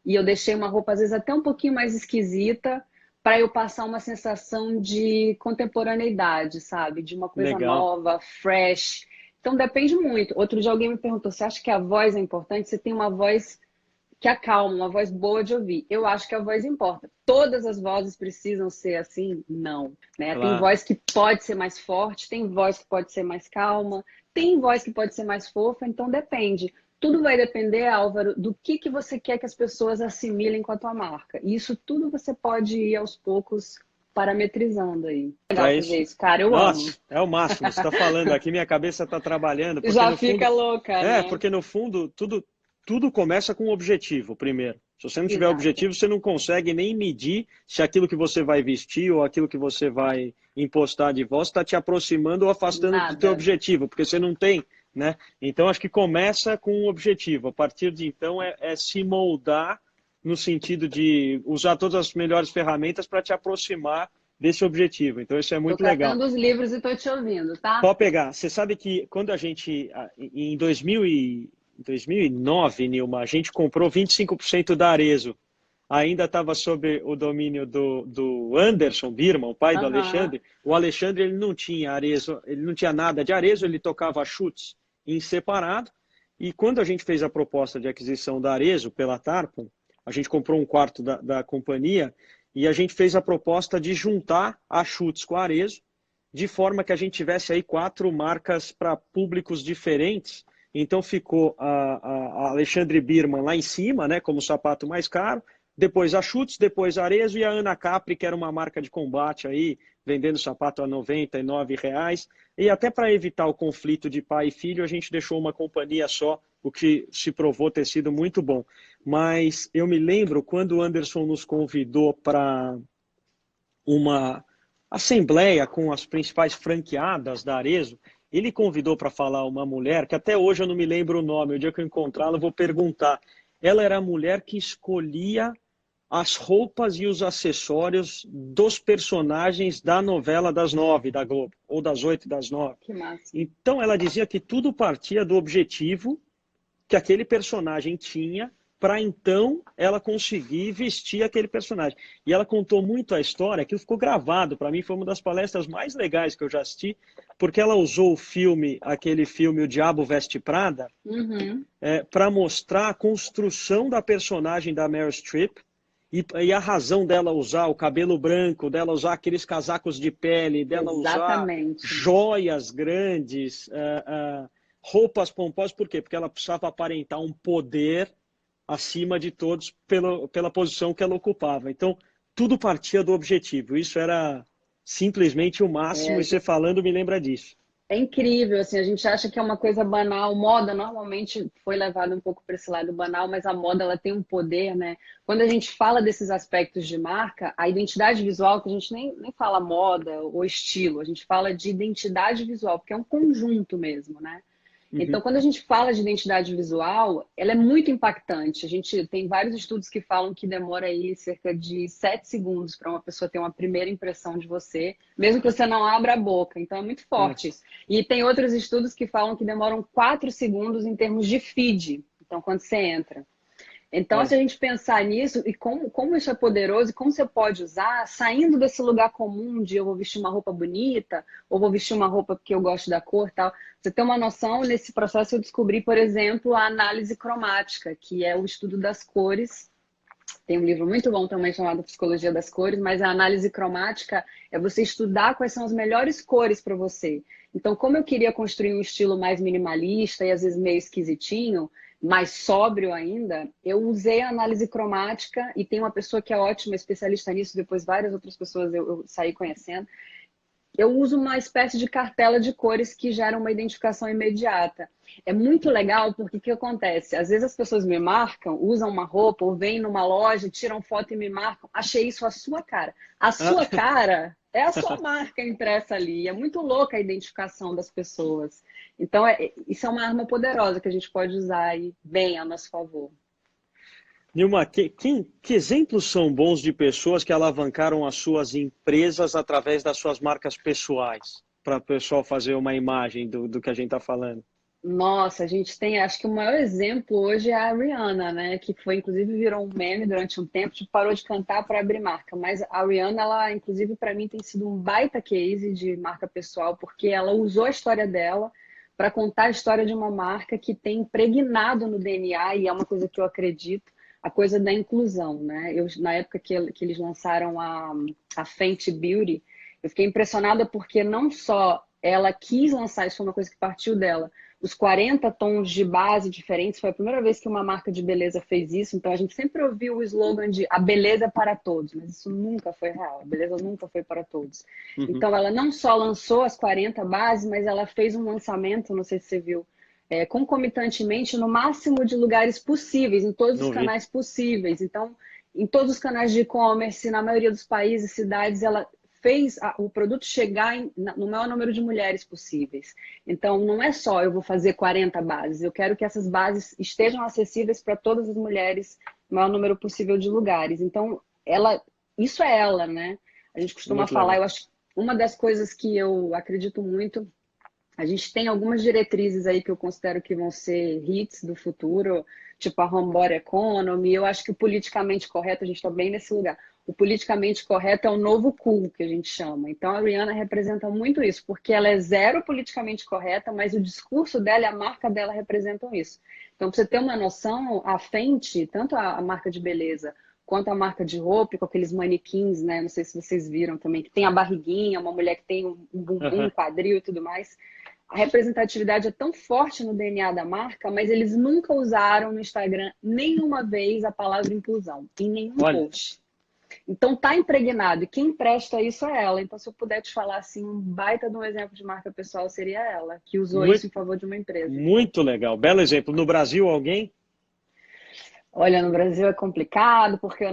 E eu deixei uma roupa, às vezes, até um pouquinho mais esquisita, para eu passar uma sensação de contemporaneidade, sabe? De uma coisa Legal. nova, fresh. Então depende muito. Outro dia alguém me perguntou: você acha que a voz é importante? Você tem uma voz que acalma, uma voz boa de ouvir. Eu acho que a voz importa. Todas as vozes precisam ser assim? Não. Né? Tem Claro. voz que pode ser mais forte, tem voz que pode ser mais calma, tem voz que pode ser mais fofa, então depende. Tudo vai depender, Álvaro, do que você quer que as pessoas assimilem com a tua marca. E isso tudo você pode ir aos poucos parametrizando aí. Legal Para fazer isso. isso, cara, eu amo. Nossa, é o máximo. Você está falando aqui, minha cabeça está trabalhando, porque Já no fica fundo, louca, né? porque no fundo tudo começa com um objetivo primeiro. Se você não tiver Exato. objetivo, você não consegue nem medir se aquilo que você vai vestir ou aquilo que você vai impostar de voz está te aproximando ou afastando do teu Nada. objetivo, porque você não tem, né? Então acho que começa com um objetivo. A partir de então é se moldar no sentido de usar todas as melhores ferramentas para te aproximar desse objetivo. Então isso é Tô muito legal. catando os livros e tô te ouvindo, tá? Pode pegar. Você sabe que quando a gente, em 2009, Nilma, a gente comprou 25% da Arezzo. Ainda estava sob o domínio do Anderson Birman, o pai do Aham. Alexandre. O Alexandre ele não tinha Arezzo, ele não tinha nada de Arezzo, ele tocava chutes em separado. E quando a gente fez a proposta de aquisição da Arezzo pela Tarpon, a gente comprou um quarto da companhia e a gente fez a proposta de juntar a chutes com a Arezzo de forma que a gente tivesse aí 4 marcas para públicos diferentes. Então ficou a Alexandre Birman lá em cima, né, como o sapato mais caro, depois a Schutz, depois a Arezzo e a Ana Capri, que era uma marca de combate aí, vendendo sapato a R$ 99. E até para evitar o conflito de pai e filho, a gente deixou uma companhia só, o que se provou ter sido muito bom. Mas eu me lembro quando o Anderson nos convidou para uma assembleia com as principais franqueadas da Arezzo, ele convidou para falar uma mulher, que até hoje eu não me lembro o nome, o dia que eu encontrá-la eu vou perguntar. Ela era a mulher que escolhia as roupas e os acessórios dos personagens da novela das 9 da Globo, ou das 8 das 9. Que massa. Então ela dizia que tudo partia do objetivo que aquele personagem tinha para então ela conseguir vestir aquele personagem. E ela contou muito a história, aquilo ficou gravado, para mim foi uma das palestras mais legais que eu já assisti, porque ela usou o filme, aquele filme O Diabo Veste Prada, Uhum. para mostrar a construção da personagem da Meryl Streep e a razão dela usar o cabelo branco, dela usar aqueles casacos de pele, dela usar Exatamente. joias grandes, roupas pomposas. Por quê? Porque ela precisava aparentar um poder acima de todos pela posição que ela ocupava. Então, tudo partia do objetivo. Isso era simplesmente o máximo, É, e você falando me lembra disso. É incrível, assim, a gente acha que é uma coisa banal. Moda normalmente foi levada um pouco para esse lado banal, mas a moda ela tem um poder, né? Quando a gente fala desses aspectos de marca, a identidade visual, que a gente nem fala moda ou estilo, a gente fala de identidade visual, porque é um conjunto mesmo, né? Então, Uhum. quando a gente fala de identidade visual, ela é muito impactante. A gente tem vários estudos que falam que demora aí cerca de 7 segundos para uma pessoa ter uma primeira impressão de você, mesmo que você não abra a boca. Então, é muito É. forte isso. E tem outros estudos que falam que demoram 4 segundos em termos de feed. Então, quando você entra. Então, se Olha. a gente pensar nisso e como isso é poderoso e como você pode usar, saindo desse lugar comum de eu vou vestir uma roupa bonita, ou vou vestir uma roupa porque eu gosto da cor e tal, você tem uma noção, nesse processo eu descobri, por exemplo, a análise cromática, que é o estudo das cores. Tem um livro muito bom também chamado Psicologia das Cores, mas a análise cromática é você estudar quais são as melhores cores para você. Então, como eu queria construir um estilo mais minimalista e às vezes meio esquisitinho, mais sóbrio ainda, eu usei a análise cromática e tem uma pessoa que é ótima especialista nisso, depois várias outras pessoas eu saí conhecendo. Eu uso uma espécie de cartela de cores que gera uma identificação imediata. É muito legal porque o que acontece? Às vezes as pessoas me marcam, usam uma roupa ou vêm numa loja, tiram foto e me marcam. Achei isso a sua cara. A Ah, sua cara é a sua marca impressa ali. É muito louca a identificação das pessoas. Então, isso é uma arma poderosa que a gente pode usar aí bem a nosso favor. Nilma, que exemplos são bons de pessoas que alavancaram as suas empresas através das suas marcas pessoais? Para o pessoal fazer uma imagem do que a gente está falando. Nossa, a gente tem, acho que o maior exemplo hoje é a Rihanna, né? Que foi, inclusive, virou um meme durante um tempo, tipo, parou de cantar para abrir marca. Mas a Rihanna, ela, inclusive, para mim, tem sido um baita case de marca pessoal, porque ela usou a história dela para contar a história de uma marca que tem impregnado no DNA, e é uma coisa que eu acredito, a coisa da inclusão, né? Eu, na época que eles lançaram a Fenty Beauty, eu fiquei impressionada porque não só ela quis lançar, isso foi uma coisa que partiu dela, os 40 tons de base diferentes. Foi a primeira vez que uma marca de beleza fez isso. Então, a gente sempre ouviu o slogan de a beleza é para todos, mas isso nunca foi real. A beleza nunca foi para todos. Uhum. Então, ela não só lançou as 40 bases, mas ela fez um lançamento, não sei se você viu, concomitantemente no máximo de lugares possíveis, em todos os Não vi. canais possíveis. Então, em todos os canais de e-commerce, na maioria dos países, cidades, ela fez o produto chegar no maior número de mulheres possíveis. Então, não é só eu vou fazer 40 bases, eu quero que essas bases estejam acessíveis para todas as mulheres, no maior número possível de lugares. Então, isso é ela, né? A gente costuma Muito falar, legal. eu acho, uma das coisas que eu acredito muito, a gente tem algumas diretrizes aí que eu considero que vão ser hits do futuro, tipo a Homebody Economy. Eu acho que o politicamente correto, a gente está bem nesse lugar. O politicamente correto é o novo cool, que a gente chama. Então a Rihanna representa muito isso, porque ela é zero politicamente correta, mas o discurso dela e a marca dela representam isso. Então, para você ter uma noção, a Fenty, tanto a marca de beleza quanto a marca de roupa, com aqueles manequins, né? Não sei se vocês viram também, que tem a barriguinha, uma mulher que tem um bumbum, um Aham. quadril e tudo mais. A representatividade é tão forte no DNA da marca, mas eles nunca usaram no Instagram nenhuma vez a palavra inclusão, em nenhum Olha, post. Então tá impregnado, e quem presta isso é ela. Então, se eu puder te falar assim, um baita de um exemplo de marca pessoal seria ela, que usou isso muito, em favor de uma empresa. muito legal. Belo exemplo. No Brasil, alguém? Olha, no Brasil é complicado, porque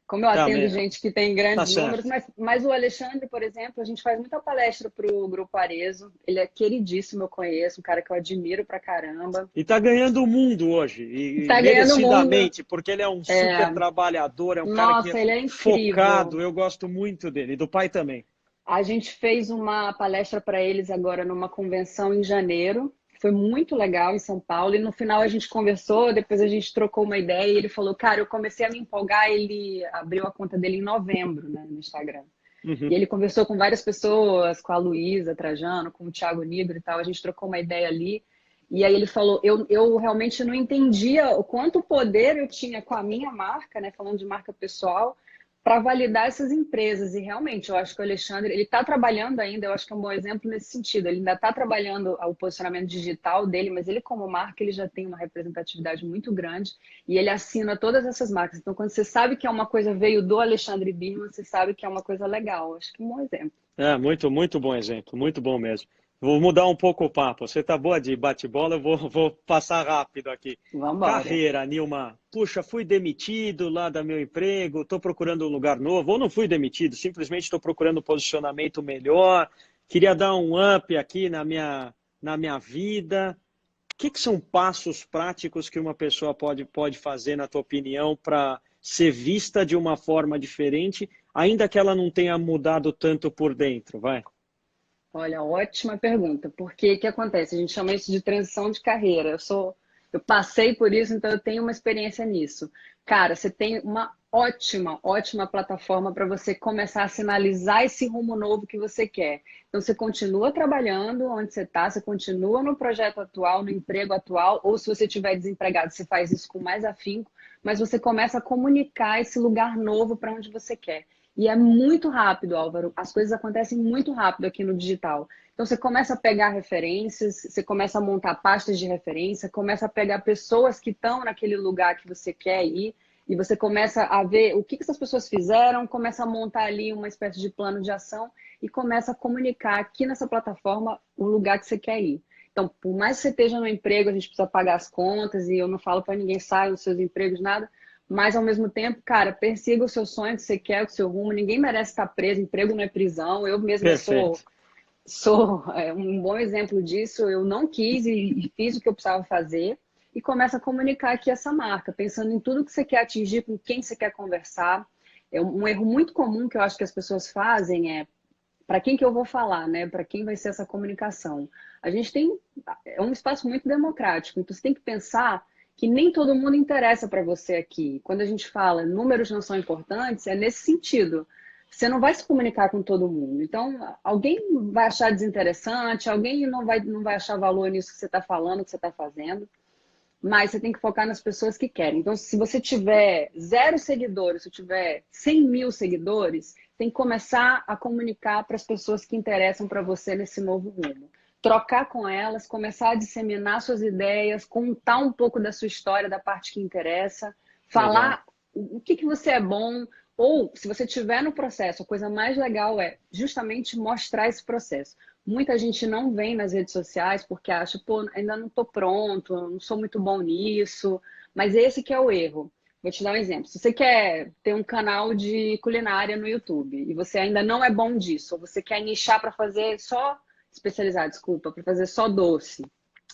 como eu Tá, atendo gente que tem tá grandes números, certo. mas o Alexandre, por exemplo, a gente faz muita palestra para o Grupo Arezo. Ele é queridíssimo, eu conheço, um cara que eu admiro pra caramba. E está ganhando o mundo hoje, e Tá ganhando o mundo. merecidamente, porque ele é um super trabalhador, é um cara que é Nossa, ele é incrível. focado, eu gosto muito dele, e do pai também. A gente fez uma palestra para eles agora numa convenção em janeiro. Foi muito legal em São Paulo. E no final a gente conversou, depois a gente trocou uma ideia e ele falou: Cara, eu comecei a me empolgar. Ele abriu a conta dele em novembro, né, no Instagram. E Uhum. ele conversou com várias pessoas, com a Luísa Trajano, com o Thiago Nigro e tal. A gente trocou uma ideia ali. E aí ele falou: eu realmente não entendia o quanto poder eu tinha com a minha marca, né, falando de marca pessoal, para validar essas empresas. E realmente, eu acho que o Alexandre, ele está trabalhando ainda, eu acho que é um bom exemplo nesse sentido. Ele ainda está trabalhando o posicionamento digital dele, mas ele, como marca, ele já tem uma representatividade muito grande e ele assina todas essas marcas. Então, quando você sabe que é uma coisa veio do Alexandre Birman, você sabe que é uma coisa legal. Acho que é um bom exemplo. É, muito, muito bom exemplo, muito bom mesmo. Vou mudar um pouco o papo. Você tá boa de bate-bola, vou passar rápido aqui. Vamos embora. Carreira, Nilma. Puxa, fui demitido lá do meu emprego, estou procurando um lugar novo, ou não fui demitido, simplesmente estou procurando um posicionamento melhor, queria dar um up aqui na minha vida. Que são passos práticos que uma pessoa pode fazer, na tua opinião, para ser vista de uma forma diferente, ainda que ela não tenha mudado tanto por dentro, vai? Olha, ótima pergunta. Porque o que acontece? A gente chama isso de transição de carreira. Eu passei por isso, então eu tenho uma experiência nisso. Cara, você tem uma ótima plataforma para você começar a sinalizar esse rumo novo que você quer. Então você continua trabalhando onde você está, você continua no projeto atual, no emprego atual, ou se você estiver desempregado, você faz isso com mais afinco, mas você começa a comunicar esse lugar novo para onde você quer. E é muito rápido, Álvaro. As coisas acontecem muito rápido aqui no digital. Então, você começa a pegar referências, você começa a montar pastas de referência, começa a pegar pessoas que estão naquele lugar que você quer ir, e você começa a ver o que essas pessoas fizeram, começa a montar ali uma espécie de plano de ação e começa a comunicar aqui nessa plataforma o lugar que você quer ir. Então, por mais que você esteja no emprego, a gente precisa pagar as contas, e eu não falo para ninguém sair dos seus empregos, nada. Mas, ao mesmo tempo, cara, persiga o seu sonho que você quer, o seu rumo. Ninguém merece estar preso. Emprego não é prisão. Eu mesma Perfeito. sou um bom exemplo disso. Eu não quis e fiz o que eu precisava fazer. E começa a comunicar aqui essa marca, pensando em tudo que você quer atingir, com quem você quer conversar. É um erro muito comum que eu acho que as pessoas fazem para quem que eu vou falar, né? Para quem vai ser essa comunicação? A gente tem um espaço muito democrático, então você tem que pensar que nem todo mundo interessa para você aqui. Quando a gente fala números não são importantes, é nesse sentido. Você não vai se comunicar com todo mundo. Então, alguém vai achar desinteressante, alguém não vai achar valor nisso que você está falando, que você está fazendo, mas você tem que focar nas pessoas que querem. Então, se você tiver 0 seguidores, se tiver 100 mil seguidores, tem que começar a comunicar para as pessoas que interessam para você nesse novo rumo. Trocar com elas, começar a disseminar suas ideias, contar um pouco da sua história, da parte que interessa, Legal. falar o que você é bom, ou se você estiver no processo, a coisa mais legal é justamente mostrar esse processo. Muita gente não vem nas redes sociais porque acha, pô, ainda não estou pronto, não sou muito bom nisso, mas esse que é o erro. Vou te dar um exemplo. Se você quer ter um canal de culinária no YouTube e você ainda não é bom disso, ou você quer nichar para fazer só, especializar, desculpa, para fazer só doce,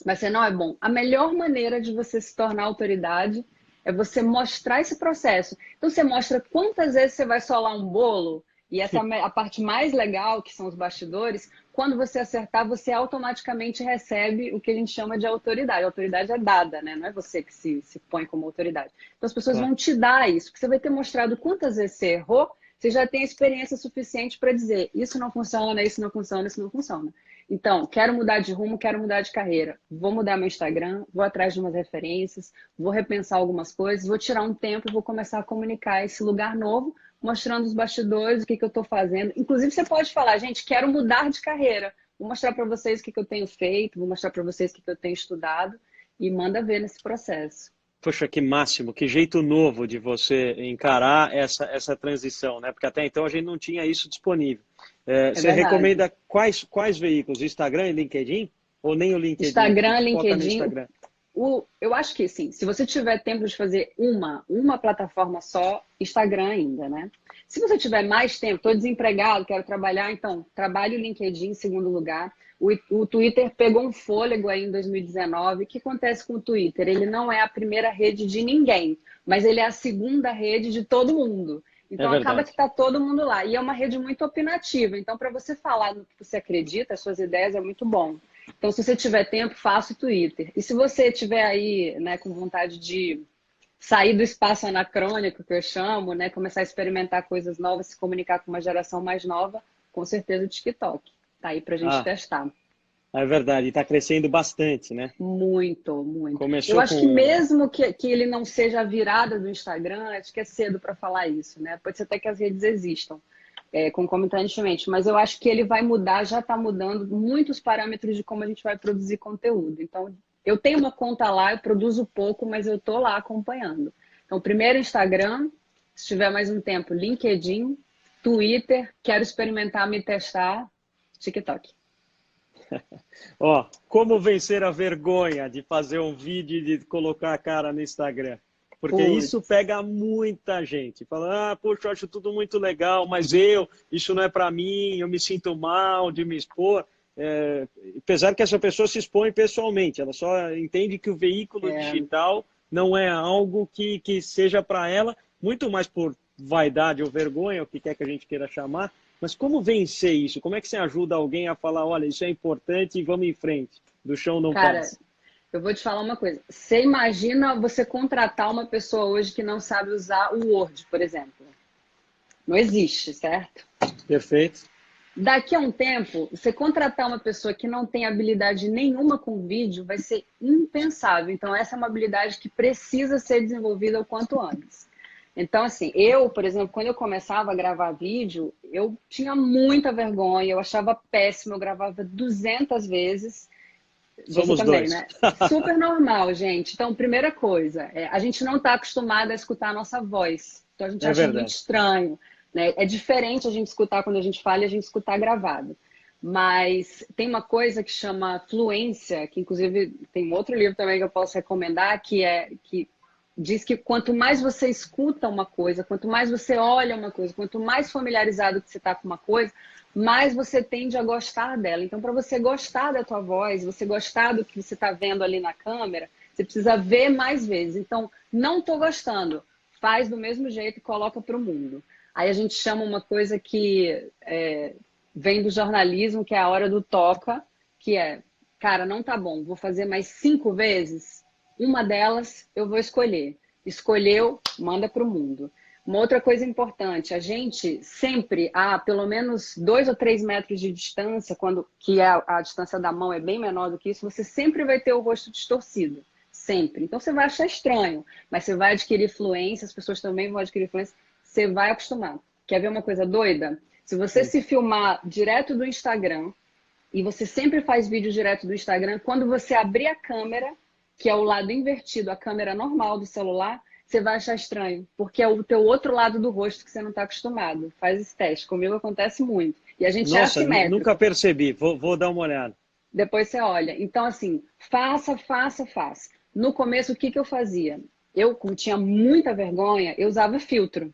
mas você não é bom. A melhor maneira de você se tornar autoridade é você mostrar esse processo. Então você mostra quantas vezes você vai solar um bolo, e essa é a parte mais legal, que são os bastidores. Quando você acertar, você automaticamente recebe o que a gente chama de autoridade. A autoridade é dada, né? Não é você que se põe como autoridade. Então as pessoas Claro. vão te dar isso, porque você vai ter mostrado quantas vezes você errou, você já tem experiência suficiente para dizer isso não funciona, isso não funciona, isso não funciona. Então, quero mudar de rumo, quero mudar de carreira. Vou mudar meu Instagram, vou atrás de umas referências, vou repensar algumas coisas, vou tirar um tempo e vou começar a comunicar esse lugar novo, mostrando os bastidores, o que eu estou fazendo. Inclusive, você pode falar, gente, quero mudar de carreira. Vou mostrar para vocês o que eu tenho feito, vou mostrar para vocês o que eu tenho estudado e manda ver nesse processo. Poxa, que máximo, que jeito novo de você encarar essa transição, né? Porque até então a gente não tinha isso disponível. É Você verdade. recomenda quais veículos? Instagram e LinkedIn? Ou nem o LinkedIn? Instagram, Foca no LinkedIn, Instagram. eu acho que sim, se você tiver tempo de fazer uma plataforma só, Instagram ainda, né? Se você tiver mais tempo, estou desempregado, quero trabalhar, então trabalhe o LinkedIn em segundo lugar. O Twitter pegou um fôlego aí em 2019. O que acontece com o Twitter? Ele não é a primeira rede de ninguém, mas ele é a segunda rede de todo mundo. É Então acaba que verdade. está todo mundo lá. E é uma rede muito opinativa. Então, para você falar no que você acredita, as suas ideias, é muito bom. Então, se você tiver tempo, faça o Twitter. E se você tiver aí, né, com vontade de sair do espaço anacrônico, que eu chamo, né, começar a experimentar coisas novas, se comunicar com uma geração mais nova, com certeza o TikTok. Tá aí pra gente Ah, testar. é verdade. Está crescendo bastante, né? Muito, muito. Eu Começou acho que com. mesmo que ele não seja a virada do Instagram, acho que é cedo para falar isso, né? Pode ser até que as redes existam concomitantemente, mas eu acho que ele vai mudar, já está mudando muitos parâmetros de como a gente vai produzir conteúdo. Então, eu tenho uma conta lá, eu produzo pouco, mas eu estou lá acompanhando. Então, primeiro Instagram, se tiver mais um tempo, LinkedIn, Twitter, quero experimentar, me testar, TikTok. Ó, como vencer a vergonha de fazer um vídeo e de colocar a cara no Instagram? Porque isso Putz, pega muita gente. Fala, poxa, eu acho tudo muito legal, mas isso não é para mim, eu me sinto mal de me expor. Apesar que essa pessoa se expõe pessoalmente, ela só entende que o veículo é, digital não é algo que seja para ela, muito mais por vaidade ou vergonha, o que quer que a gente queira chamar. Mas como vencer isso? Como é que você ajuda alguém a falar, olha, isso é importante e vamos em frente, do chão não cara, passa? eu vou te falar uma coisa. Você imagina você contratar uma pessoa hoje que não sabe usar o Word, por exemplo? Não existe, certo? Perfeito? Daqui a um tempo, você contratar uma pessoa que não tem habilidade nenhuma com vídeo vai ser impensável. Então, essa é uma habilidade que precisa ser desenvolvida o quanto antes. Então, assim, eu, por exemplo, quando eu começava a gravar vídeo, eu tinha muita vergonha, eu achava péssimo, eu gravava 200 vezes. Você Somos também, dois. né? Super normal, gente. Então, primeira coisa, a gente não está acostumado a escutar a nossa voz. Então, a gente É acha muito verdade. estranho, né? É diferente a gente escutar quando a gente fala e a gente escutar gravado. Mas tem uma coisa que chama fluência, que inclusive tem um outro livro também que eu posso recomendar, que diz que quanto mais você escuta uma coisa, quanto mais você olha uma coisa, quanto mais familiarizado que você está com uma coisa, mais você tende a gostar dela. Então, para você gostar da tua voz, você gostar do que você está vendo ali na câmera, você precisa ver mais vezes. Então, não estou gostando, faz do mesmo jeito e coloca para o mundo. Aí a gente chama uma coisa que vem do jornalismo, que é a hora do toca, que é, cara, não tá bom, vou fazer mais 5 vezes, uma delas eu vou escolher. Escolheu, manda para o mundo. Uma outra coisa importante, a gente sempre, a pelo menos 2 ou 3 metros de distância, quando que a distância da mão é bem menor do que isso, você sempre vai ter o rosto distorcido. Sempre. Então você vai achar estranho, mas você vai adquirir fluência, as pessoas também vão adquirir fluência, você vai acostumar. Quer ver uma coisa doida? Se você Hum. se filmar direto do Instagram, e você sempre faz vídeo direto do Instagram, quando você abrir a câmera, que é o lado invertido, a câmera normal do celular, você vai achar estranho, porque é o teu outro lado do rosto que você não está acostumado. Faz esse teste. Comigo acontece muito. E a gente é Nossa, nunca assimétrico. percebi. Vou dar uma olhada. Depois você olha. Então, assim, faça, faça, faça. No começo, o que eu fazia? Eu, como tinha muita vergonha, eu usava filtro.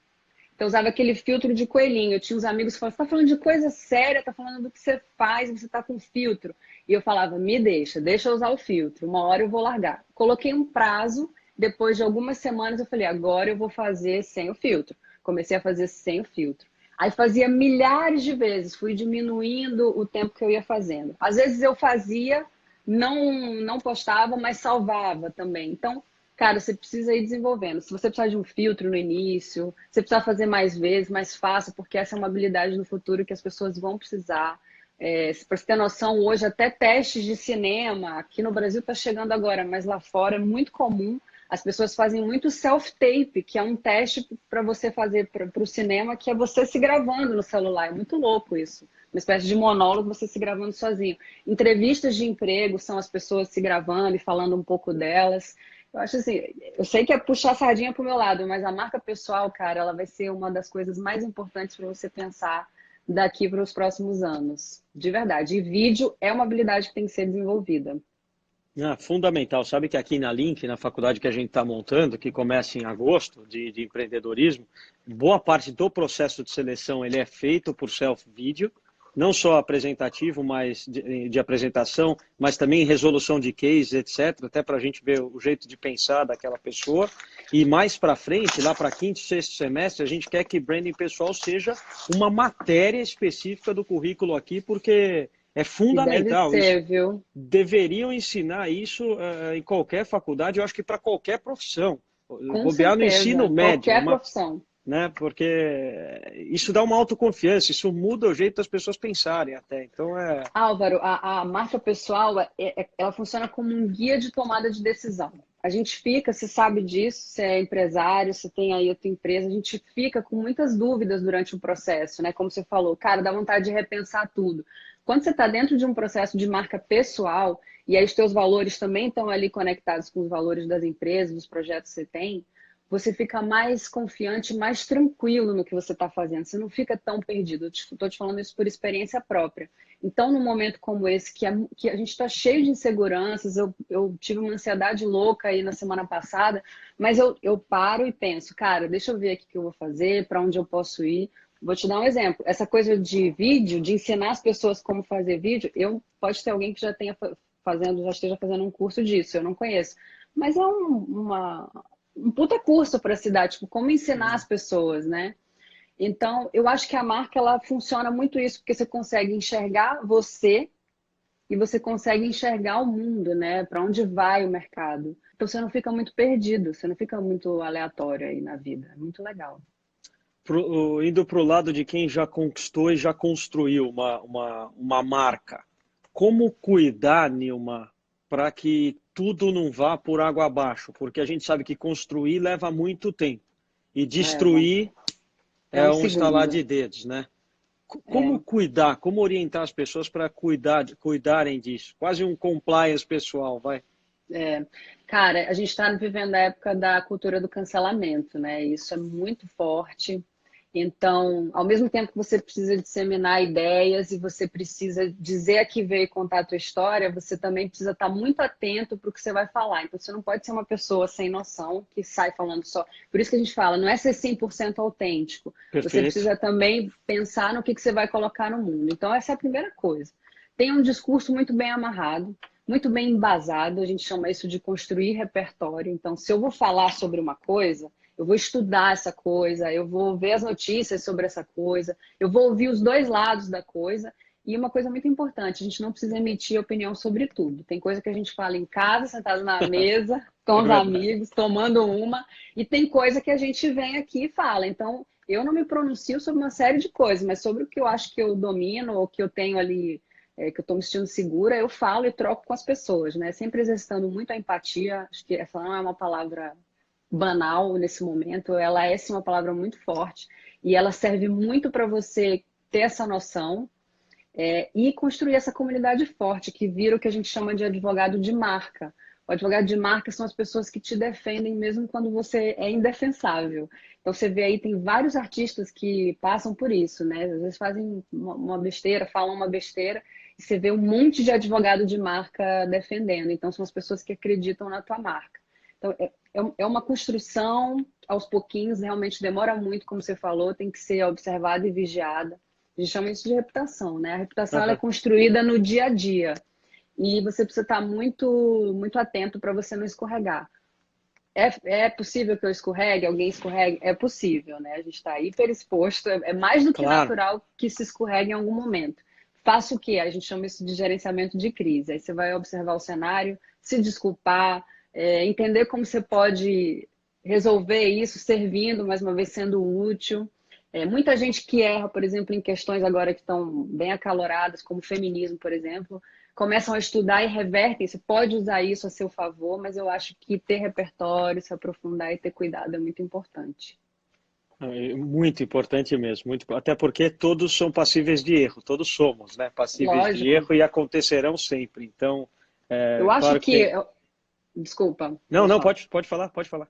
Então, eu usava aquele filtro de coelhinho. Eu tinha uns amigos que falavam, você tá falando de coisa séria, tá falando do que você faz, você tá com filtro. E eu falava, me deixa eu usar o filtro. Uma hora eu vou largar. Coloquei um prazo, depois de algumas semanas eu falei, agora eu vou fazer sem o filtro. Comecei a fazer sem o filtro. Aí fazia milhares de vezes, fui diminuindo o tempo que eu ia fazendo. Às vezes eu fazia, não postava, mas salvava também. Então, cara, você precisa ir desenvolvendo. Se você precisar de um filtro no início, você precisa fazer mais vezes, mais fácil, porque essa é uma habilidade no futuro que as pessoas vão precisar. Para você ter noção, hoje até testes de cinema, aqui no Brasil está chegando agora, mas lá fora é muito comum. As pessoas fazem muito self-tape, que é um teste para você fazer para o cinema, que é você se gravando no celular. É muito louco isso. Uma espécie de monólogo, você se gravando sozinho. Entrevistas de emprego são as pessoas se gravando e falando um pouco delas. Eu acho assim, eu sei que é puxar a sardinha pro meu lado, mas a marca pessoal, cara, ela vai ser uma das coisas mais importantes para você pensar daqui para os próximos anos. De verdade. E vídeo é uma habilidade que tem que ser desenvolvida. Ah, fundamental. Sabe que aqui na Link, na faculdade que a gente está montando, que começa em agosto, de empreendedorismo, boa parte do processo de seleção ele é feito por self-vídeo, não só apresentativo, mas de apresentação, mas também resolução de case, etc., até para a gente ver o jeito de pensar daquela pessoa. E mais para frente, lá para quinto, sexto semestre, a gente quer que branding pessoal seja uma matéria específica do currículo aqui, porque é E deve fundamental isso. ser, viu? Deveriam ensinar isso em qualquer faculdade, eu acho que para qualquer profissão. Com Bobear no ensino certeza. médio, Qualquer profissão. né? Porque isso dá uma autoconfiança, isso muda o jeito das pessoas pensarem até. Então Álvaro, a marca pessoal, ela funciona como um guia de tomada de decisão. A gente fica, você sabe disso, você é empresário, você tem aí a tua empresa, a gente fica com muitas dúvidas durante o processo, né? Como você falou, cara, dá vontade de repensar tudo. Quando você está dentro de um processo de marca pessoal, e aí os teus valores também estão ali conectados com os valores das empresas, dos projetos que você tem, você fica mais confiante, mais tranquilo no que você está fazendo. Você não fica tão perdido. Eu estou te falando isso por experiência própria. Então, num momento como esse, que a gente está cheio de inseguranças, eu tive uma ansiedade louca aí na semana passada, mas eu paro e penso, cara, deixa eu ver aqui o que eu vou fazer, para onde eu posso ir. Vou te dar um exemplo. Essa coisa de vídeo, de ensinar as pessoas como fazer vídeo, pode ter alguém que já esteja fazendo um curso disso, eu não conheço. Mas é um puta curso para a cidade, tipo, como ensinar as pessoas, né? Então, eu acho que a marca, ela funciona muito isso, porque você consegue enxergar você e você consegue enxergar o mundo, né? Para onde vai o mercado. Então, você não fica muito perdido, você não fica muito aleatório aí na vida. É muito legal. Indo para o lado de quem já conquistou e já construiu uma marca, como cuidar, Nilma, para que tudo não vá por água abaixo? Porque a gente sabe que construir leva muito tempo e Leva. destruir É é um um estalar segundo. de dedos, né? Como É. cuidar, como orientar as pessoas para cuidarem disso? Quase um compliance pessoal, vai. É, cara, a gente está vivendo a época da cultura do cancelamento, né? Isso é muito forte. Então, ao mesmo tempo que você precisa disseminar ideias e você precisa dizer a que veio contar a tua história, você também precisa estar muito atento para o que você vai falar. Então, você não pode ser uma pessoa sem noção que sai falando só. Por isso que a gente fala, não é ser 100% autêntico. Você Perfeito. precisa também pensar no que você vai colocar no mundo. Então, essa é a primeira coisa. Tem um discurso muito bem amarrado, muito bem embasado, a gente chama isso de construir repertório. Então, se eu vou falar sobre uma coisa, eu vou estudar essa coisa, eu vou ver as notícias sobre essa coisa, eu vou ouvir os dois lados da coisa. E uma coisa muito importante, a gente não precisa emitir opinião sobre tudo. Tem coisa que a gente fala em casa, sentado na mesa, com É os verdade. amigos, tomando uma, e tem coisa que a gente vem aqui e fala. Então, eu não me pronuncio sobre uma série de coisas, mas sobre o que eu acho que eu domino ou que eu tenho ali que eu estou me sentindo segura, eu falo e troco com as pessoas, né? Sempre exercitando muito a empatia. Acho que essa não é uma palavra banal nesse momento, ela é sim uma palavra muito forte e ela serve muito para você ter essa noção e construir essa comunidade forte, que vira o que a gente chama de advogado de marca. O advogado de marca são as pessoas que te defendem mesmo quando você é indefensável. Então você vê aí, tem vários artistas que passam por isso, né? Às vezes fazem uma besteira, falam uma besteira, e você vê um monte de advogado de marca defendendo. Então são as pessoas que acreditam na tua marca. Então é uma construção aos pouquinhos, realmente demora muito, como você falou, tem que ser observada e vigiada. A gente chama isso de reputação, né? A reputação ela é Aham. construída no dia a dia. E você precisa estar muito, muito atento para você não escorregar. É possível que eu escorregue, alguém escorregue? É possível, né? A gente está hiper exposto, é mais do que Claro. natural que se escorregue em algum momento. Faça o quê? A gente chama isso de gerenciamento de crise. Aí você vai observar o cenário, se desculpar, entender como você pode resolver isso servindo, mais uma vez sendo útil. Muita gente que erra, por exemplo, em questões agora que estão bem acaloradas, como o feminismo, por exemplo, começam a estudar e revertem. Você pode usar isso a seu favor, mas eu acho que ter repertório, se aprofundar e ter cuidado é muito importante. É muito importante mesmo, muito, até porque todos são passíveis de erro, todos somos, né, passíveis de Lógico. erro e acontecerão sempre. Então, Eu acho claro que que. tem. Desculpa, Não, pode não, falar. pode falar, pode falar.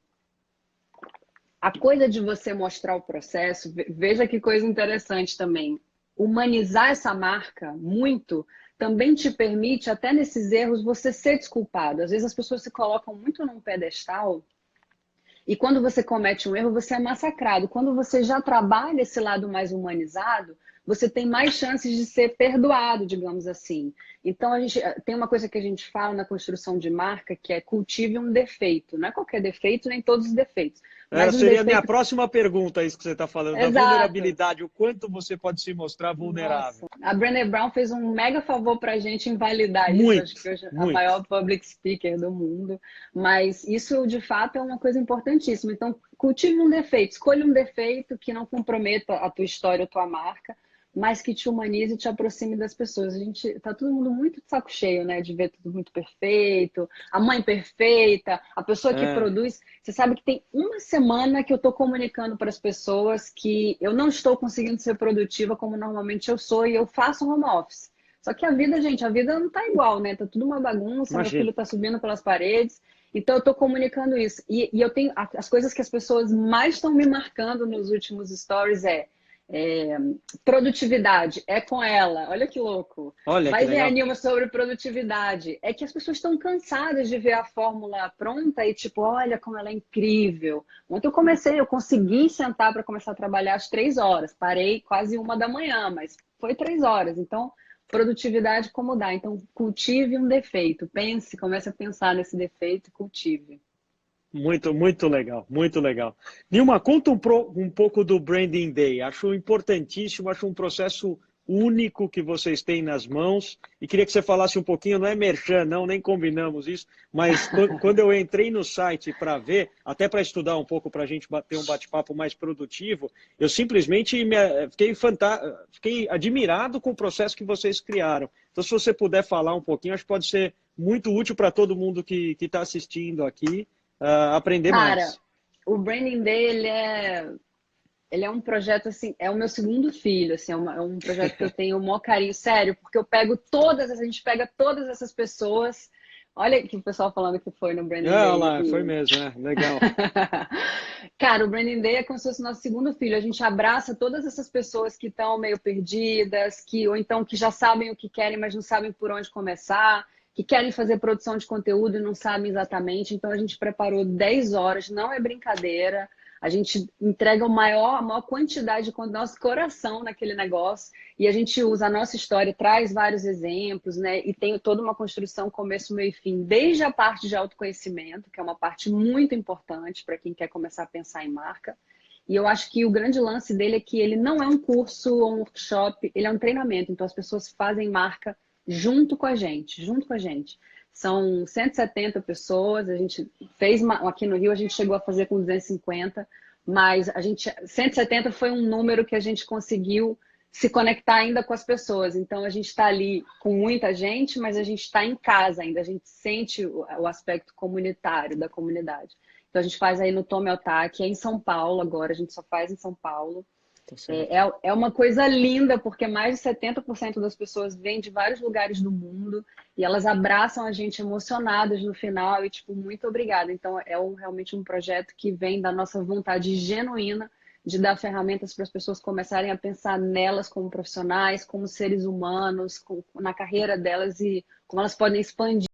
A coisa de você mostrar o processo, veja que coisa interessante também. Humanizar essa marca muito também te permite, até nesses erros, você ser desculpado. Às vezes as pessoas se colocam muito num pedestal e quando você comete um erro, você é massacrado. Quando você já trabalha esse lado mais humanizado, você tem mais chances de ser perdoado, digamos assim. Então, a gente tem uma coisa que a gente fala na construção de marca, que é cultive um defeito. Não é qualquer defeito, nem todos os defeitos, mas um Seria a minha defeito. próxima pergunta, isso que você está falando, da Exato. vulnerabilidade, o quanto você pode se mostrar Nossa, vulnerável. a Brené Brown fez um mega favor para a gente invalidar isso. Acho Muito, que hoje é a muito. maior public speaker do mundo. Mas isso, de fato, é uma coisa importantíssima. Então, cultive um defeito, escolha um defeito que não comprometa a tua história, a tua marca, mas que te humanize e te aproxime das pessoas. A gente tá todo mundo muito de saco cheio, né? De ver tudo muito perfeito, a mãe perfeita, a pessoa que É, produz. Você sabe que tem uma semana que eu estou comunicando para as pessoas que eu não estou conseguindo ser produtiva como normalmente eu sou e eu faço home office. Só que a vida, gente, a vida não tá igual, né? Tá tudo uma bagunça, meu imagino. filho tá subindo pelas paredes. Então, eu estou comunicando isso. E eu tenho as coisas que as pessoas mais estão me marcando nos últimos stories é, produtividade, é com ela. Olha que louco. Olha que Vai ver a legal. Nilma sobre produtividade. É que as pessoas estão cansadas de ver a fórmula pronta e tipo, olha como ela é incrível. Ontem eu consegui sentar para começar a trabalhar às 3 horas. Parei quase 1 da manhã, mas foi 3 horas. Então, produtividade como dá. Então, cultive um defeito. Pense, comece a pensar nesse defeito e cultive. Muito, muito legal, muito legal. Nilma, conta um pouco do Branding Day. Acho importantíssimo, acho um processo único que vocês têm nas mãos. E queria que você falasse um pouquinho, não é merchan, não, nem combinamos isso, mas quando eu entrei no site para ver, até para estudar um pouco, para a gente ter um bate-papo mais produtivo, eu simplesmente fiquei admirado com o processo que vocês criaram. Então, se você puder falar um pouquinho, acho que pode ser muito útil para todo mundo que está assistindo aqui aprender Cara, mais. o Branding Day, ele é um projeto, assim, é o meu segundo filho, assim, é um projeto que eu tenho o maior carinho, sério, porque a gente pega todas essas pessoas, olha que o pessoal falando que foi no Branding Ah, Day. lá, foi mesmo, né? Legal. Cara, o Branding Day é como se fosse o nosso segundo filho, a gente abraça todas essas pessoas que estão meio perdidas, ou então que já sabem o que querem, mas não sabem por onde começar, que querem fazer produção de conteúdo e não sabem exatamente, então a gente preparou 10 horas, não é brincadeira, a gente entrega a maior quantidade do nosso coração naquele negócio e a gente usa a nossa história, traz vários exemplos, né? E tem toda uma construção, começo, meio e fim, desde a parte de autoconhecimento, que é uma parte muito importante para quem quer começar a pensar em marca. E eu acho que o grande lance dele é que ele não é um curso ou um workshop, ele é um treinamento. Então as pessoas fazem marca junto com a gente, junto com a gente. São 170 pessoas, a gente fez aqui no Rio, a gente chegou a fazer com 250, mas 170 foi um número que a gente conseguiu se conectar ainda com as pessoas. Então a gente está ali com muita gente, mas a gente está em casa ainda, a gente sente o aspecto comunitário da comunidade. Então a gente faz aí no Tome Otaki, é em São Paulo agora, a gente só faz em São Paulo. Tá certo. É uma coisa linda, porque mais de 70% das pessoas vêm de vários lugares do mundo e elas abraçam a gente emocionadas no final e, tipo, muito obrigada. Então, realmente um projeto que vem da nossa vontade genuína de dar ferramentas para as pessoas começarem a pensar nelas como profissionais, como seres humanos, na carreira delas e como elas podem expandir